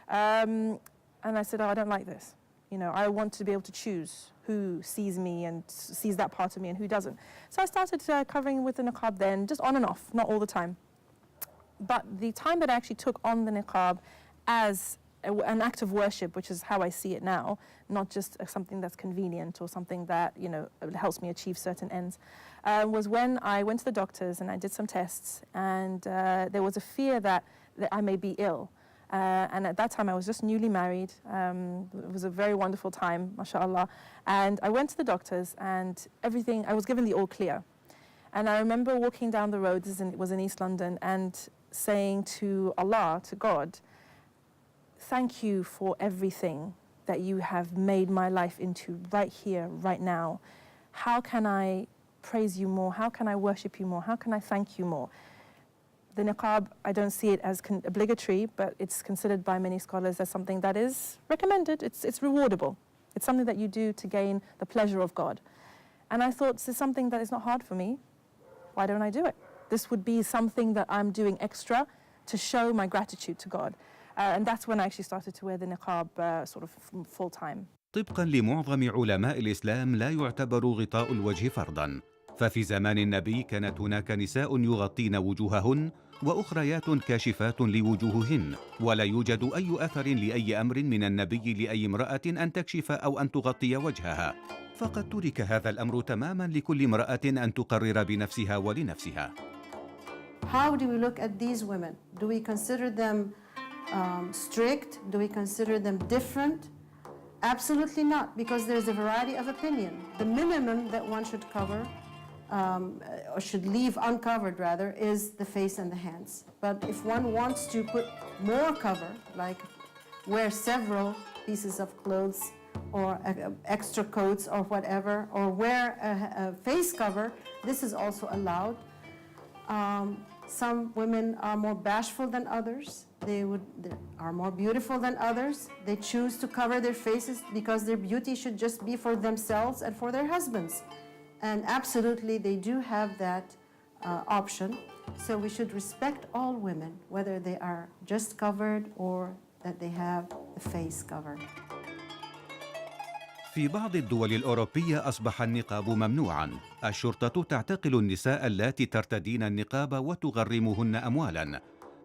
And I said, I don't like this. I want to be able to choose who sees me and sees that part of me and who doesn't. So I started covering with the niqab then, just on and off, not all the time. But the time that I actually took on the niqab as an act of worship, which is how I see it now, not just something that's convenient or something that helps me achieve certain ends, was when I went to the doctors and I did some tests, and there was a fear that I may be ill. And at that time I was just newly married. It was a very wonderful time, mashallah. And I went to the doctors and everything, I was given the all clear. And I remember walking down the road, it was in East London, and saying to Allah, to God, thank you for everything that you have made my life into right here, right now. How can I praise you more? How can I worship you more? How can I thank you more? The niqab, I don't see it as obligatory, but it's considered by many scholars as something that is recommended. It's rewardable. It's something that you do to gain the pleasure of God. And I thought, this is something that is not hard for me. Why don't I do it? This would be something that I'm doing extra to show my gratitude to God. And that's when I actually started to wear the niqab sort of full time. طبقا لمعظم علماء الإسلام لا يعتبر غطاء الوجه فرضا، ففي زمان النبي كانت هناك نساء يغطين وجوههن وأخريات كاشفات لوجوههن، ولا يوجد أي أثر لأي أمر من النبي لأي امرأة أن تكشف أو أن تغطي وجهها، فقد ترك هذا الأمر تماما لكل امرأة أن تقرر بنفسها ولنفسها. How do we look at these women? Do we consider them strict? Do we consider them different? Absolutely not, because there's a variety of opinion. The minimum that one should cover, or should leave uncovered rather, is the face and the hands. But if one wants to put more cover, like wear several pieces of clothes or extra coats or whatever, or wear a face cover, this is also allowed. Some women are more bashful than others. They are more beautiful than others. They choose to cover their faces because their beauty should just be for themselves and for their husbands. And absolutely, they do have that option. So we should respect all women, whether they are just covered or that they have the face covered. في بعض الدول الأوروبية أصبح النقاب ممنوعاً. الشرطة تعتقل النساء اللاتي ترتدين النقاب وتغرمهن أموالاً.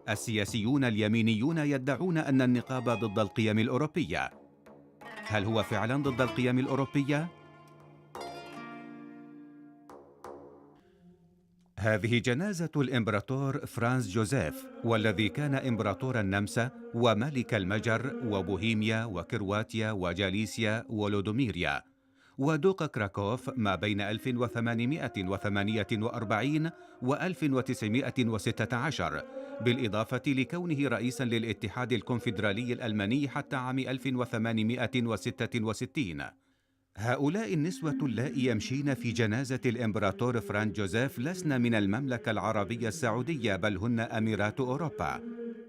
السياسيون اليمينيون يدعون أن النقاب ضد القيم الأوروبية. هل هو فعلاً ضد القيم الأوروبية؟ هذه جنازة الإمبراطور فرانز جوزيف، والذي كان إمبراطور النمسا وملك المجر وبوهيميا وكرواتيا وجاليسيا ولودوميريا ودوق كراكوف ما بين 1848 و 1916، بالإضافة لكونه رئيساً للاتحاد الكونفدرالي الألماني حتى عام 1866. هؤلاء النسوة اللائي يمشين في جنازة الإمبراطور فرانز جوزيف لسن من المملكة العربية السعودية، بل هن أميرات أوروبا.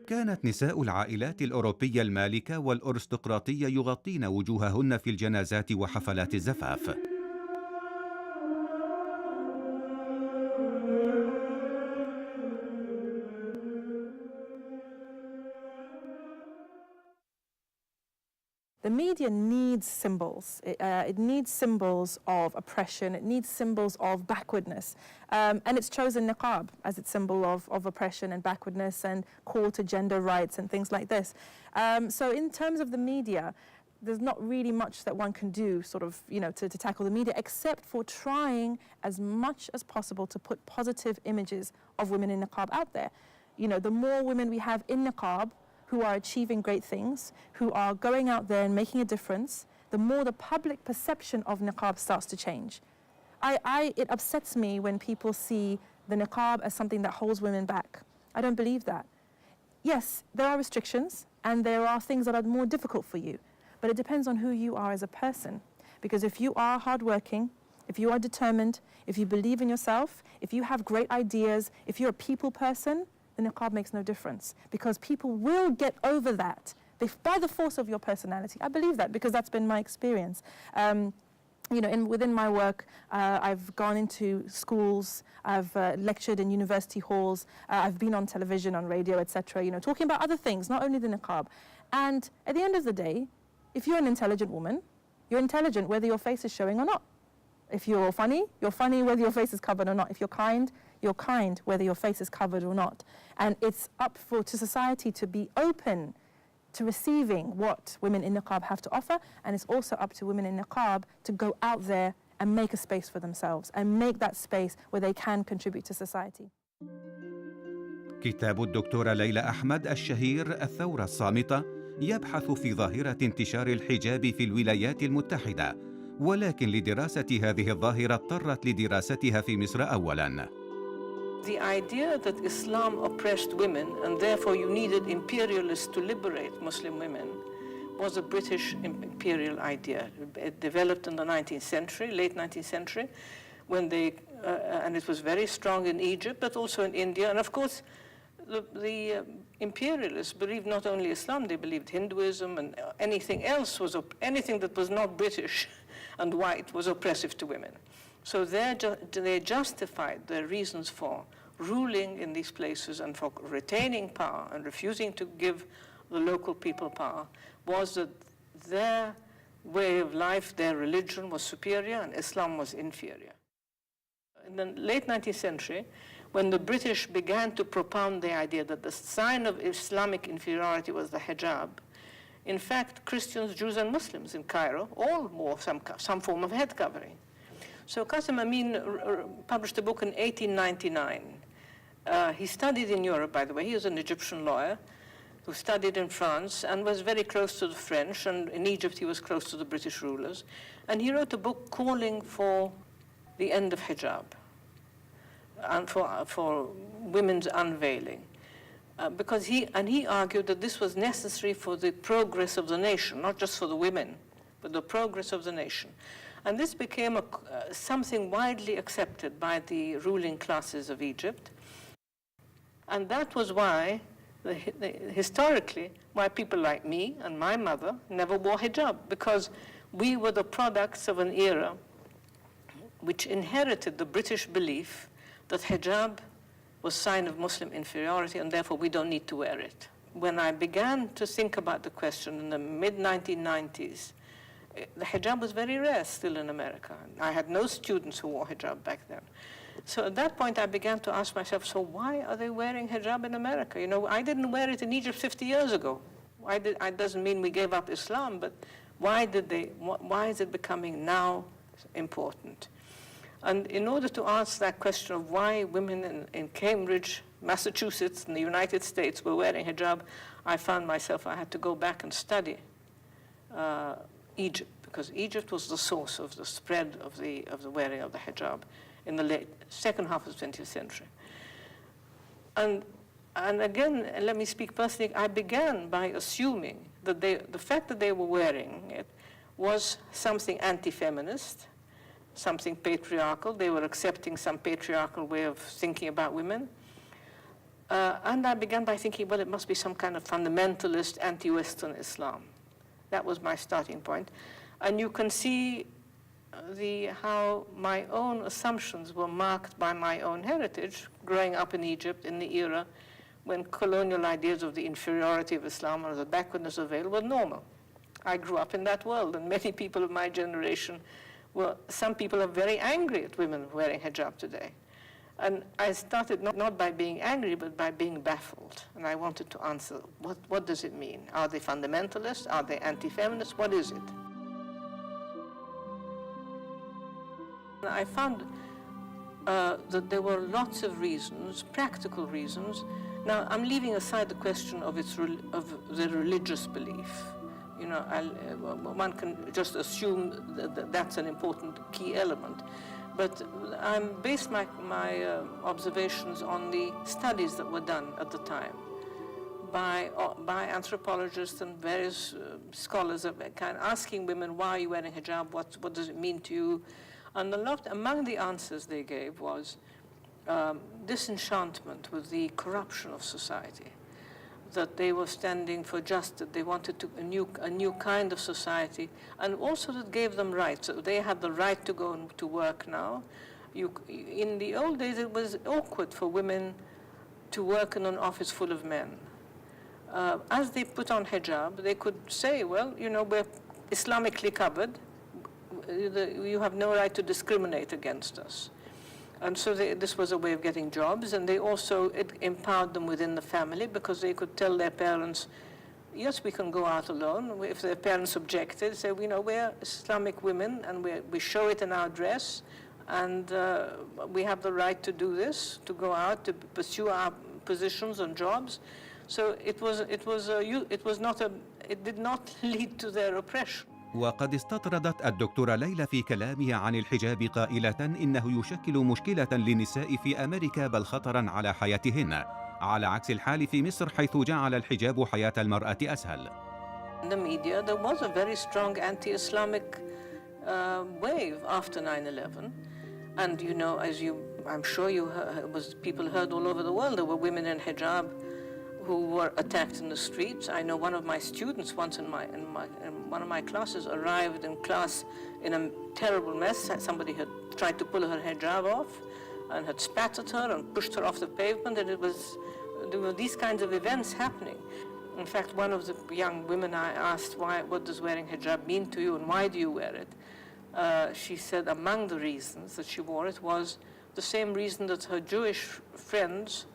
كانت نساء العائلات الأوروبية المالكة والأرستقراطية يغطين وجوههن في الجنازات وحفلات الزفاف. The media needs symbols. It needs symbols of oppression. It needs symbols of backwardness. And it's chosen niqab as its symbol of oppression and backwardness and call to gender rights and things like this. So in terms of the media, there's not really much that one can do to tackle the media, except for trying as much as possible to put positive images of women in niqab out there. The more women we have in niqab, who are achieving great things, who are going out there and making a difference, the more the public perception of niqab starts to change. It upsets me when people see the niqab as something that holds women back. I don't believe that. Yes, there are restrictions and there are things that are more difficult for you, but it depends on who you are as a person. Because if you are hardworking, if you are determined, if you believe in yourself, if you have great ideas, if you're a people person, the niqab makes no difference, because people will get over that by the force of your personality. I believe that because that's been my experience. Within my work, I've gone into schools, I've lectured in university halls, I've been on television, on radio, etc., talking about other things, not only the niqab. And at the end of the day, if you're an intelligent woman, you're intelligent whether your face is showing or not. If you're funny whether your face is covered or not. If you're kind whether your face is covered or not. And it's up to society to be open to receiving what women in niqab have to offer, and it's also up to women in niqab to go out there and make a space for themselves and make that space where they can contribute to society. كتاب الدكتورة ليلى أحمد الشهير الثورة الصامتة يبحث في ظاهرة انتشار الحجاب في الولايات المتحدة، ولكن لدراسة هذه الظاهرة اضطرت لدراستها في مصر أولاً. The idea that Islam oppressed women and therefore you needed imperialists to liberate Muslim women was a British imperial idea. It developed in the 19th century, late 19th century, when and it was very strong in Egypt, but also in India. And of course, the imperialists believed not only Islam, they believed Hinduism, and anything else anything that was not British and white was oppressive to women. So they justified their reasons for ruling in these places and for retaining power and refusing to give the local people power was that their way of life, their religion was superior and Islam was inferior. In the late 19th century, when the British began to propound the idea that the sign of Islamic inferiority was the hijab, in fact, Christians, Jews, and Muslims in Cairo all wore some form of head covering. So Qasim Amin published a book in 1899. He studied in Europe, by the way. He was an Egyptian lawyer who studied in France and was very close to the French, and in Egypt he was close to the British rulers. And he wrote a book calling for the end of hijab and for women's unveiling. Because he argued that this was necessary for the progress of the nation, not just for the women, but the progress of the nation. And this became something widely accepted by the ruling classes of Egypt. And that was why, historically, why people like me and my mother never wore hijab, because we were the products of an era which inherited the British belief that hijab was a sign of Muslim inferiority and therefore we don't need to wear it. When I began to think about the question in the mid-1990s, the hijab was very rare still in America. I had no students who wore hijab back then. So at that point I began to ask myself, so why are they wearing hijab in America? I didn't wear it in Egypt 50 years ago. It doesn't mean we gave up Islam, but why is it becoming now important? And in order to answer that question of why women in Cambridge, Massachusetts, in the United States were wearing hijab, I found myself I had to go back and study Egypt, because Egypt was the source of the spread of the wearing of the hijab in the second half of the 20th century. And again, let me speak personally, I began by assuming that the fact that they were wearing it was something anti-feminist, something patriarchal. They were accepting some patriarchal way of thinking about women. And I began by thinking, well, it must be some kind of fundamentalist anti-Western Islam. That was my starting point. And you can see how my own assumptions were marked by my own heritage, growing up in Egypt in the era when colonial ideas of the inferiority of Islam or the backwardness of veil were normal. I grew up in that world, and many people of my generation some people are very angry at women wearing hijab today. And I started not by being angry, but by being baffled. And I wanted to answer, what does it mean? Are they fundamentalists? Are they anti-feminists? What is it? I found that there were lots of reasons, practical reasons. Now, I'm leaving aside the question of the religious belief. You know, one can just assume that that's an important key element. But I based my observations on the studies that were done at the time by anthropologists and various scholars of kind, asking women, why are you wearing hijab? What does it mean to you? And among the answers they gave was disenchantment with the corruption of society, that they were standing for justice. They wanted a new kind of society, and also that gave them rights. So they had the right to go to work now. In the old days, it was awkward for women to work in an office full of men. As they put on hijab, they could say, well, you know, we're Islamically covered. You have no right to discriminate against us. And so this was a way of getting jobs, and it empowered them within the family, because they could tell their parents, yes, we can go out alone. If their parents objected, say, you know, we're Islamic women, and we show it in our dress, and we have the right to do this, to go out, to pursue our positions and jobs. So it did not lead to their oppression. وقد استطردت الدكتورة ليلى في كلامها عن الحجاب قائلة إنه يشكل مشكلة للنساء في أمريكا بل خطراً على حياتهن، على عكس الحال في مصر حيث جعل الحجاب حياة المرأة أسهل. In the media, there was a very strong anti-Islamic wave after 9/11, and you know, I'm sure people heard all over the world, there were women in hijab who were attacked in the streets. I know one of my students once in one of my classes arrived in class in a terrible mess. Somebody had tried to pull her hijab off and had spat at her and pushed her off the pavement, and there were these kinds of events happening. In fact, one of the young women I asked, what does wearing hijab mean to you and why do you wear it? She said among the reasons that she wore it was the same reason that her Jewish friends,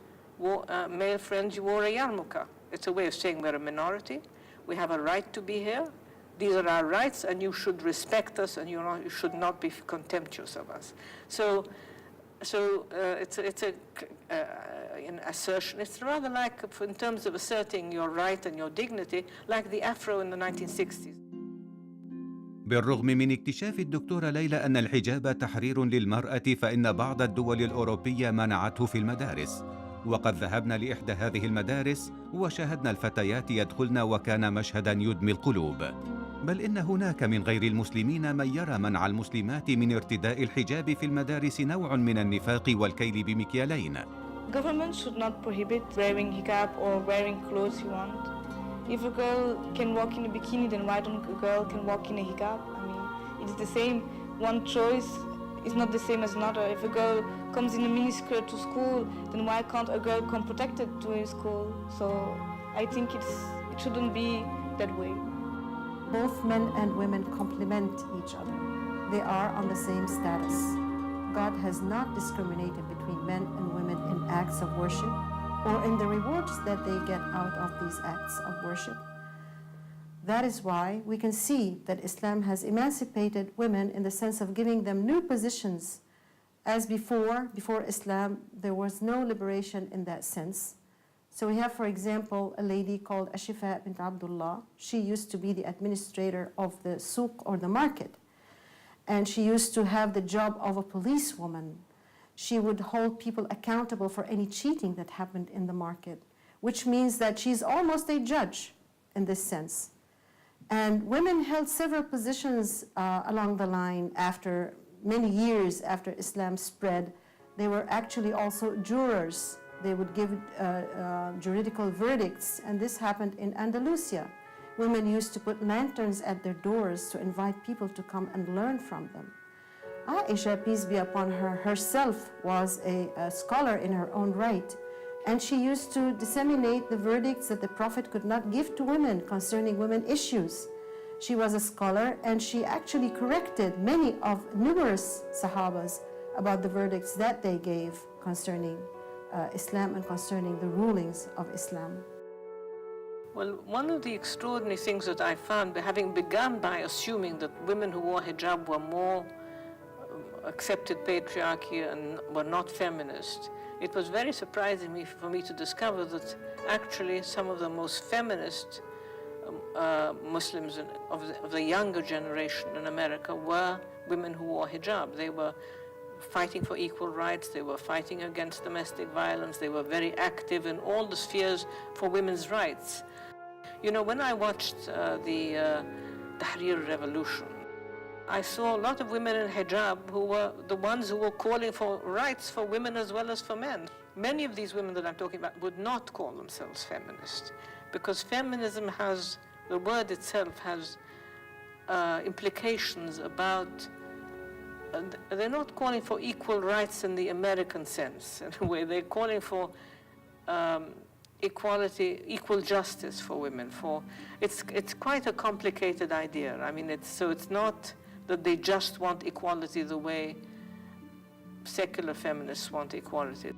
male friends, wore a yarmulke. It's a way of saying we're a minority. We have a right to be here. These are our rights, and you should respect us, and you should not be contemptuous of us. So it's an assertion. It's rather like, in terms of asserting your right and your dignity, like the Afro in the 1960s. بالرغم من اكتشاف الدكتورة ليلى أن الحجاب تحرير للمرأة، فإن بعض الدول الأوروبية منعته في المدارس. وقد ذهبنا لإحدى هذه المدارس وشاهدنا الفتيات يدخلن، وكان مشهدا يدمي القلوب. بل إن هناك من غير المسلمين من يرى منع المسلمات من ارتداء الحجاب في المدارس نوع من النفاق والكيل بمكيالين. Government should not prohibit wearing hijab or wearing clothes you want. If a girl can walk in a bikini, then why don't a girl can walk in a hijab? I mean, it's the same. One choice is not the same as another. If a girl comes in a miniskirt to school, then why can't a girl come protected to school? So I think it shouldn't be that way. Both men and women complement each other. They are on the same status. God has not discriminated between men and women in acts of worship or in the rewards that they get out of these acts of worship. That is why we can see that Islam has emancipated women in the sense of giving them new positions. As before Islam, there was no liberation in that sense. So we have, for example, a lady called Ashifa bint Abdullah. She used to be the administrator of the souk, or the market. And she used to have the job of a policewoman. She would hold people accountable for any cheating that happened in the market, which means that she's almost a judge in this sense. And women held several positions along the line after many years after Islam spread. They were actually also jurors. They would give juridical verdicts, and this happened in Andalusia. Women used to put lanterns at their doors to invite people to come and learn from them. Aisha, peace be upon her, herself was a scholar in her own right, and she used to disseminate the verdicts that the Prophet could not give to women concerning women issues. She was a scholar, and she actually corrected many of numerous Sahabas about the verdicts that they gave concerning Islam and concerning the rulings of Islam. Well, one of the extraordinary things that I found, having begun by assuming that women who wore hijab were more accepted patriarchy and were not feminist, it was very surprising for me to discover that actually some of the most feminist Muslims of the younger generation in America were women who wore hijab. They were fighting for equal rights, they were fighting against domestic violence, they were very active in all the spheres for women's rights. You know, when I watched the Tahrir Revolution, I saw a lot of women in hijab who were the ones who were calling for rights for women as well as for men. Many of these women that I'm talking about would not call themselves feminist, because feminism has, the word itself has implications about, they're not calling for equal rights in the American sense, in a way. They're calling for equality, equal justice for women. It's quite a complicated idea. I mean, it's not that they just want equality the way secular feminists want equality.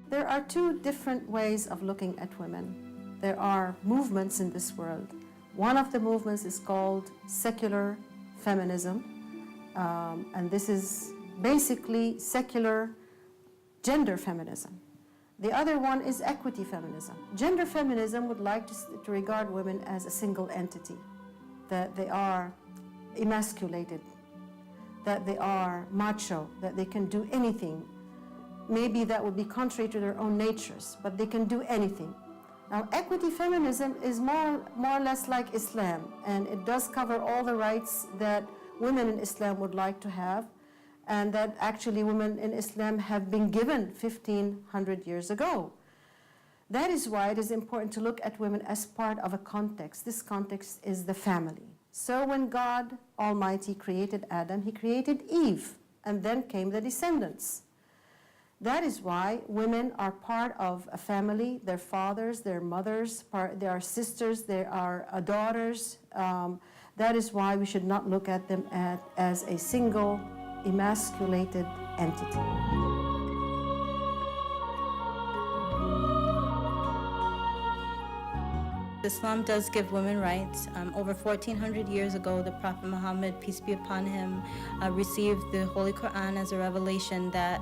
There are two different ways of looking at women. There are movements in this world. One of the movements is called secular feminism, and this is basically secular gender feminism. The other one is equity feminism. Gender feminism would like to regard women as a single entity, that they are emasculated, that they are macho, that they can do anything. Maybe that would be contrary to their own natures, but they can do anything. Now, equity feminism is more or less like Islam, and it does cover all the rights that women in Islam would like to have, and that actually women in Islam have been given 1,500 years ago. That is why it is important to look at women as part of a context. This context is the family. So when God Almighty created Adam, he created Eve, and then came the descendants. That is why women are part of a family, their fathers, their mothers, they are sisters, they are daughters. That is why we should not look at them as a single, emasculated entity. Islam does give women rights. Over 1,400 years ago, the Prophet Muhammad, peace be upon him, received the Holy Quran as a revelation that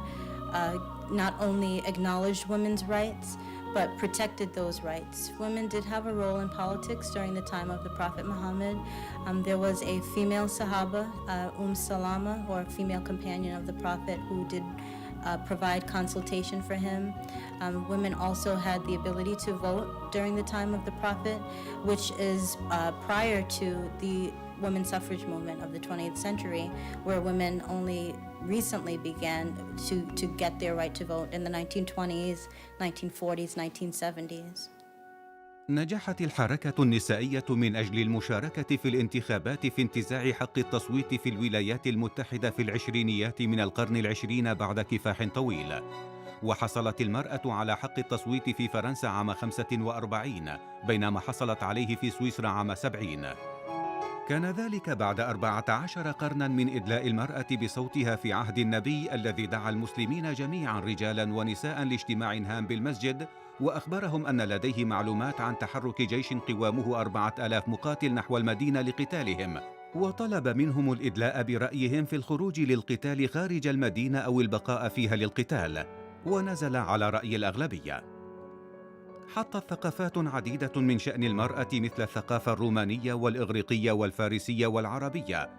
not only acknowledged women's rights, but protected those rights. Women did have a role in politics during the time of the Prophet Muhammad. There was a female Sahaba, Salama, or a female companion of the Prophet, who did provide consultation for him. Women also had the ability to vote during the time of the Prophet, which is prior to the women's suffrage movement of the 20th century, where women only recently began to get their right to vote in the 1920s, 1940s, 1970s. نجحت الحركة النسائية من أجل المشاركة في الانتخابات في انتزاع حق التصويت في الولايات المتحدة في العشرينيات من القرن العشرين بعد كفاح طويل. وحصلت المرأة على حق التصويت في فرنسا عام 45 بينما حصلت عليه في سويسرا عام 70. كان ذلك بعد 14 قرناً من إدلاء المرأة بصوتها في عهد النبي الذي دعا المسلمين جميعاً رجالاً ونساء لاجتماع هام بالمسجد، وأخبرهم أن لديه معلومات عن تحرك جيش قوامه 4000 مقاتل نحو المدينة لقتالهم، وطلب منهم الإدلاء برأيهم في الخروج للقتال خارج المدينة أو البقاء فيها للقتال، ونزل على رأي الأغلبية. حطت ثقافات عديدة من شأن المرأة مثل الثقافة الرومانية والإغريقية والفارسية والعربية.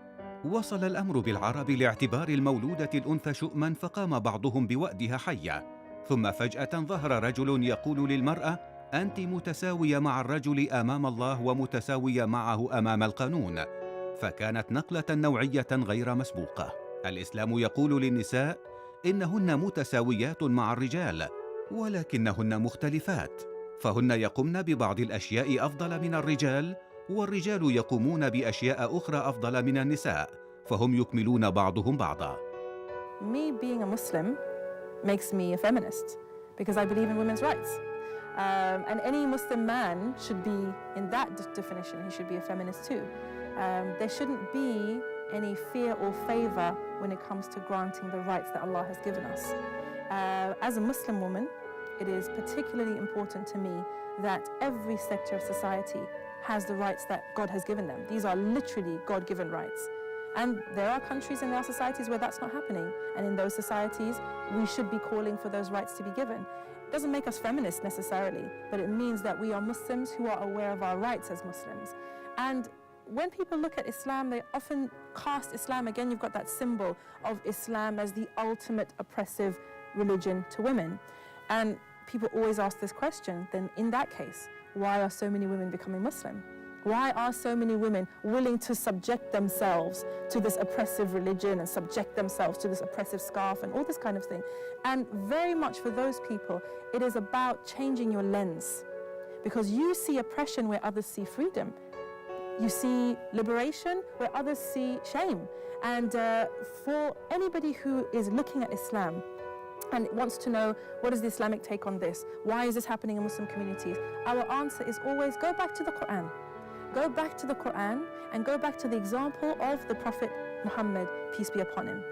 وصل الأمر بالعرب لاعتبار المولودة الأنثى شؤما، فقام بعضهم بوأدها حية، ثم فجأة ظهر رجل يقول للمرأة: أنت متساوية مع الرجل أمام الله ومتساوية معه أمام القانون. فكانت نقلة نوعية غير مسبوقة. الإسلام يقول للنساء إنهن متساويات مع الرجال، ولكنهن مختلفات، فهن يقمن ببعض الأشياء أفضل من الرجال، والرجال يقومون بأشياء أخرى أفضل من النساء، فهم يكملون بعضهم بعضا. Me being a Muslim makes me a feminist because I believe in women's rights. And any Muslim man should be in that definition. He should be a feminist too. There shouldn't be any fear or favor when it comes to granting the rights that Allah has given us. As a Muslim woman, it is particularly important to me that every sector of society has the rights that God has given them. These are literally God-given rights. And there are countries and there are societies where that's not happening. And in those societies, we should be calling for those rights to be given. It doesn't make us feminists necessarily, but it means that we are Muslims who are aware of our rights as Muslims. And when people look at Islam, they often cast Islam, again, you've got that symbol of Islam as the ultimate oppressive religion to women. And people always ask this question, then in that case, why are so many women becoming Muslim? Why are so many women willing to subject themselves to this oppressive religion and subject themselves to this oppressive scarf and all this kind of thing? And very much for those people, it is about changing your lens, because you see oppression where others see freedom. You see liberation where others see shame. And for anybody who is looking at Islam and wants to know what is the Islamic take on this, why is this happening in Muslim communities, our answer is always go back to the Quran. Go back to the Quran and go back to the example of the Prophet Muhammad, peace be upon him.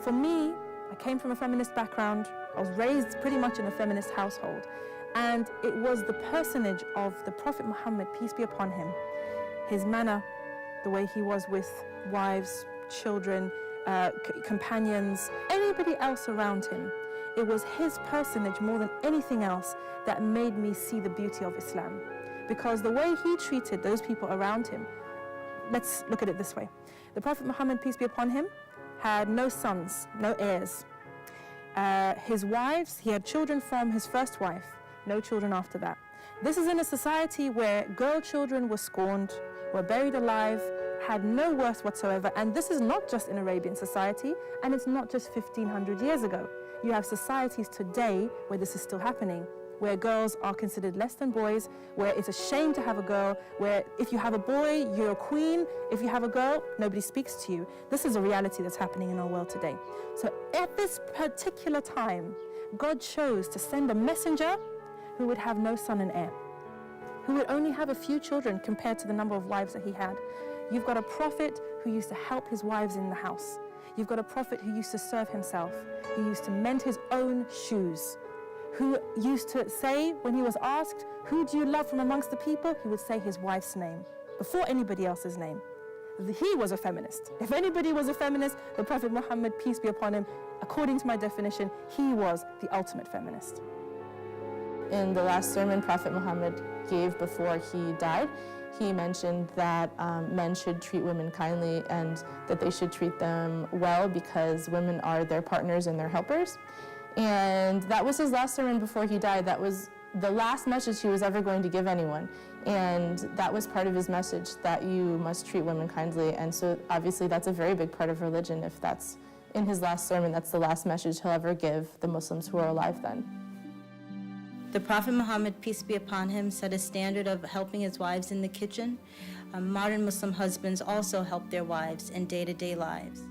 For me, I came from a feminist background. I was raised pretty much in a feminist household. And it was the personage of the Prophet Muhammad, peace be upon him, his manner, the way he was with wives, children, companions, anybody else around him. It was his personage more than anything else that made me see the beauty of Islam. Because the way he treated those people around him, let's look at it this way. The Prophet Muhammad, peace be upon him, had no sons, no heirs. His wives, he had children from his first wife, no children after that. This is in a society where girl children were scorned, were buried alive, had no worth whatsoever. And this is not just in Arabian society, and it's not just 1,500 years ago. You have societies today where this is still happening, where girls are considered less than boys, where it's a shame to have a girl, where if you have a boy, you're a queen. If you have a girl, nobody speaks to you. This is a reality that's happening in our world today. So at this particular time, God chose to send a messenger who would have no son and heir, who would only have a few children compared to the number of wives that he had. You've got a prophet who used to help his wives in the house. You've got a prophet who used to serve himself, who used to mend his own shoes, who used to say, when he was asked, who do you love from amongst the people? He would say his wife's name before anybody else's name. He was a feminist. If anybody was a feminist, the Prophet Muhammad, peace be upon him, according to my definition, he was the ultimate feminist. In the last sermon Prophet Muhammad gave before he died, he mentioned that men should treat women kindly and that they should treat them well because women are their partners and their helpers. And that was his last sermon before he died. That was the last message he was ever going to give anyone. And that was part of his message, that you must treat women kindly. And so obviously that's a very big part of religion. If that's in his last sermon, that's the last message he'll ever give the Muslims who are alive then. The Prophet Muhammad, peace be upon him, set a standard of helping his wives in the kitchen. Modern Muslim husbands also help their wives in day-to-day lives.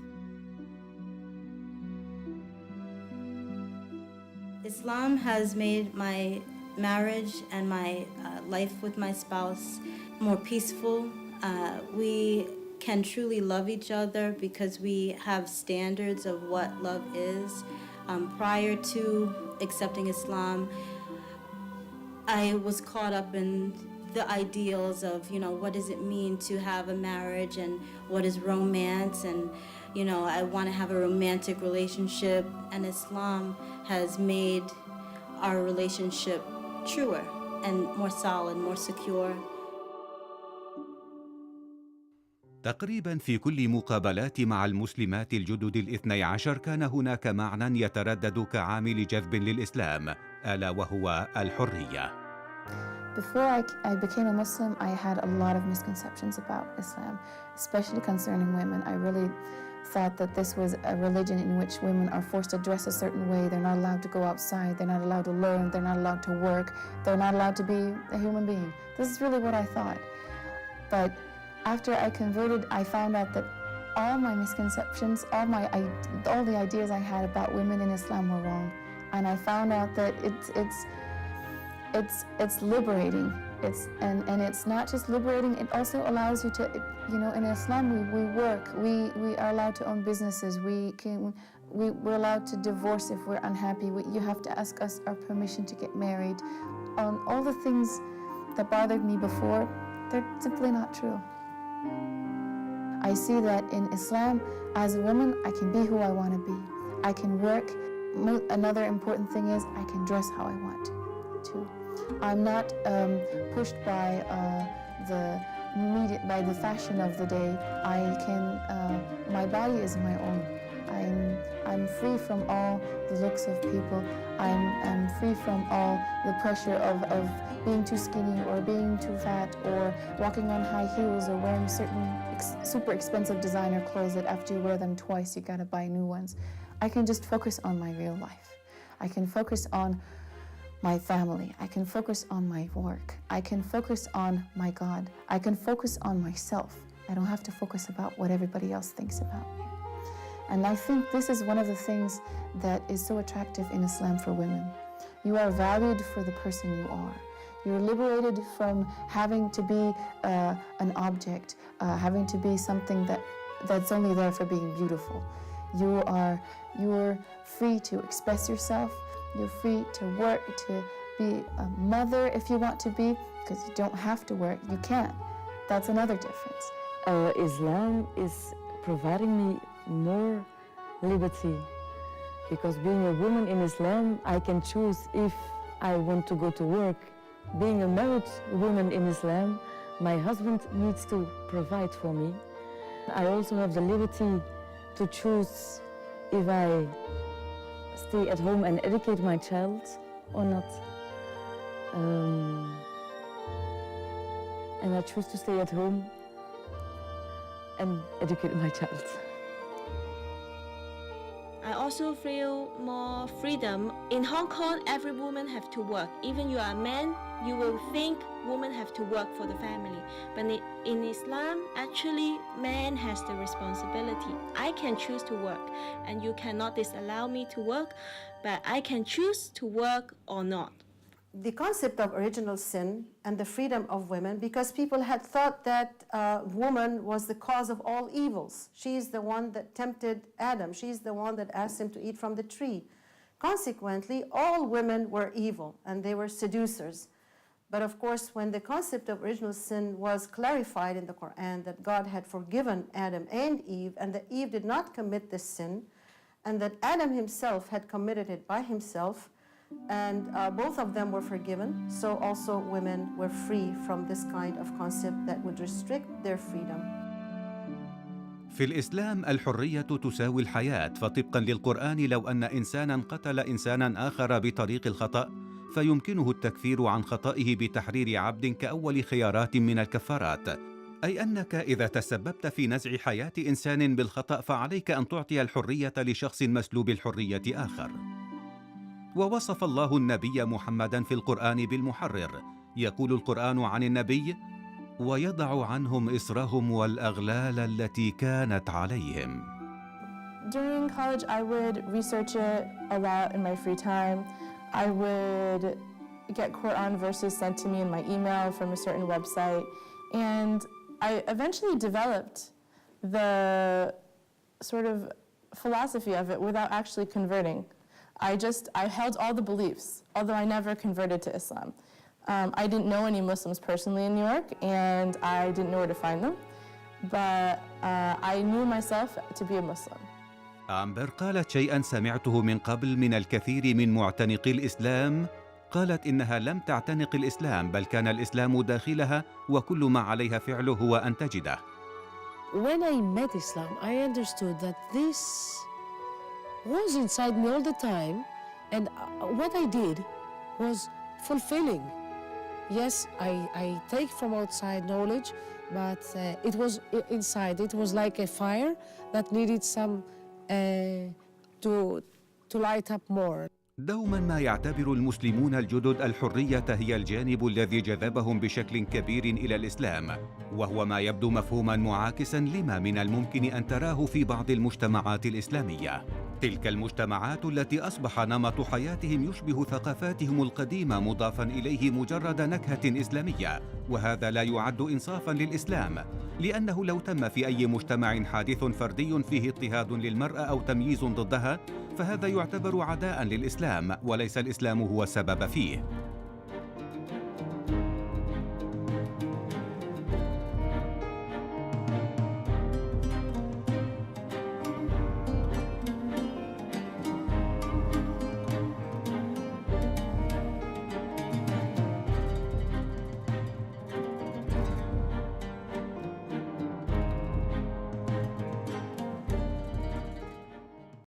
Islam has made my marriage and my life with my spouse more peaceful. We can truly love each other because we have standards of what love is. Prior to accepting Islam, I was caught up in the ideals of, what does it mean to have a marriage and what is romance, and, I want to have a romantic relationship, and Islam has made our relationship truer and more solid, more secure. تقريبا في كل مقابلات مع المسلمات الجدد الاثني عشر كان هناك معنى يتردد كعامل جذب للإسلام، ألا وهو الحرية. Before I became a Muslim, I had a lot of misconceptions about Islam, especially concerning women. I really thought that this was a religion in which women are forced to dress a certain way. They're not allowed to go outside. They're not allowed to learn. They're not allowed to work. They're not allowed to be a human being. This is really what I thought. But after I converted, I found out that all my misconceptions, all the ideas I had about women in Islam were wrong. And I found out that it's liberating. And it's not just liberating, it also allows you to, in Islam we work, we are allowed to own businesses, we're allowed to divorce if we're unhappy. You have to ask us our permission to get married. All the things that bothered me before, they're simply not true. I see that in Islam, as a woman, I can be who I want to be. I can work. Another important thing is I can dress how I want to. I'm not pushed by the media, by the fashion of the day. My body is my own. I'm free from all the looks of people. I'm free from all the pressure of being too skinny or being too fat or walking on high heels or wearing certain super expensive designer clothes that after you wear them twice, you gotta buy new ones. I can just focus on my real life. I can focus on my family. I can focus on my work. I can focus on my God. I can focus on myself. I don't have to focus about what everybody else thinks about me. And I think this is one of the things that is so attractive in Islam for women. You are valued for the person you are. You're liberated from having to be an object, having to be something that's only there for being beautiful. You're free to express yourself. You're free to work, to be a mother if you want to be, because you don't have to work. You can. That's another difference. Islam is providing me more liberty, because being a woman in Islam, I can choose if I want to go to work. Being a married woman in Islam, my husband needs to provide for me. I also have the liberty to choose if I stay at home and educate my child or not. And I choose to stay at home and educate my child. I also feel more freedom. In Hong Kong, every woman have to work. Even you are a man, you will think women have to work for the family. But in Islam, actually, man has the responsibility. I can choose to work, and you cannot disallow me to work, but I can choose to work or not. The concept of original sin and the freedom of women, because people had thought that woman was the cause of all evils. She's the one that tempted Adam. She's the one that asked him to eat from the tree. Consequently, all women were evil and they were seducers. But of course, when the concept of original sin was clarified in the Quran, that God had forgiven Adam and Eve, and that Eve did not commit this sin, and that Adam himself had committed it by himself, and both of them were forgiven, so also women were free from this kind of concept that would restrict their freedom. في الإسلام الحرية تساوي الحياة، فطبقا للقرآن لو أن إنسانا قتل إنسانا آخر بطريق الخطأ فيمكنه التكفير عن خطئه بتحرير عبد كأول خيارات من الكفارات، أي أنك إذا تسببت في نزع حياة إنسان بالخطأ فعليك أن تعطي الحرية لشخص مسلوب الحرية آخر. ووصف الله النبي محمدا في القرآن بالمحرر. يقول القرآن عن النبي: ويضع عنهم إصرهم والأغلال التي كانت عليهم. During college, I would research it a lot in my free time. I would get Quran verses sent to me in my email from a certain website, and I eventually developed the sort of philosophy of it without actually converting. I held all the beliefs, although I never converted to Islam. I didn't know any Muslims personally in New York, and I didn't know where to find them, but I knew myself to be a Muslim. أمبر قالت شيئا سمعته من قبل من الكثير من معتنقي الإسلام. قالت إنها لم تعتنق الإسلام، بل كان الإسلام داخلها وكل ما عليها فعله هو أن تجده. When I met Islam, I understood that this was inside me all the time, and what I did was fulfilling Yes, I take from outside knowledge, but it was inside. It was like a fire that needed some to light up more. دوما ما يعتبر المسلمون الجدد الحرية هي الجانب الذي جذبهم بشكل كبير إلى الإسلام، وهو ما يبدو مفهوما معاكسا لما من الممكن أن تراه في بعض المجتمعات الإسلامية. تلك المجتمعات التي أصبح نمط حياتهم يشبه ثقافاتهم القديمة مضافا إليه مجرد نكهة إسلامية، وهذا لا يعد إنصافا للإسلام، لأنه لو تم في أي مجتمع حادث فردي فيه اضطهاد للمرأة أو تمييز ضدها، فهذا يعتبر عداء للإسلام وليس الإسلام هو السبب فيه.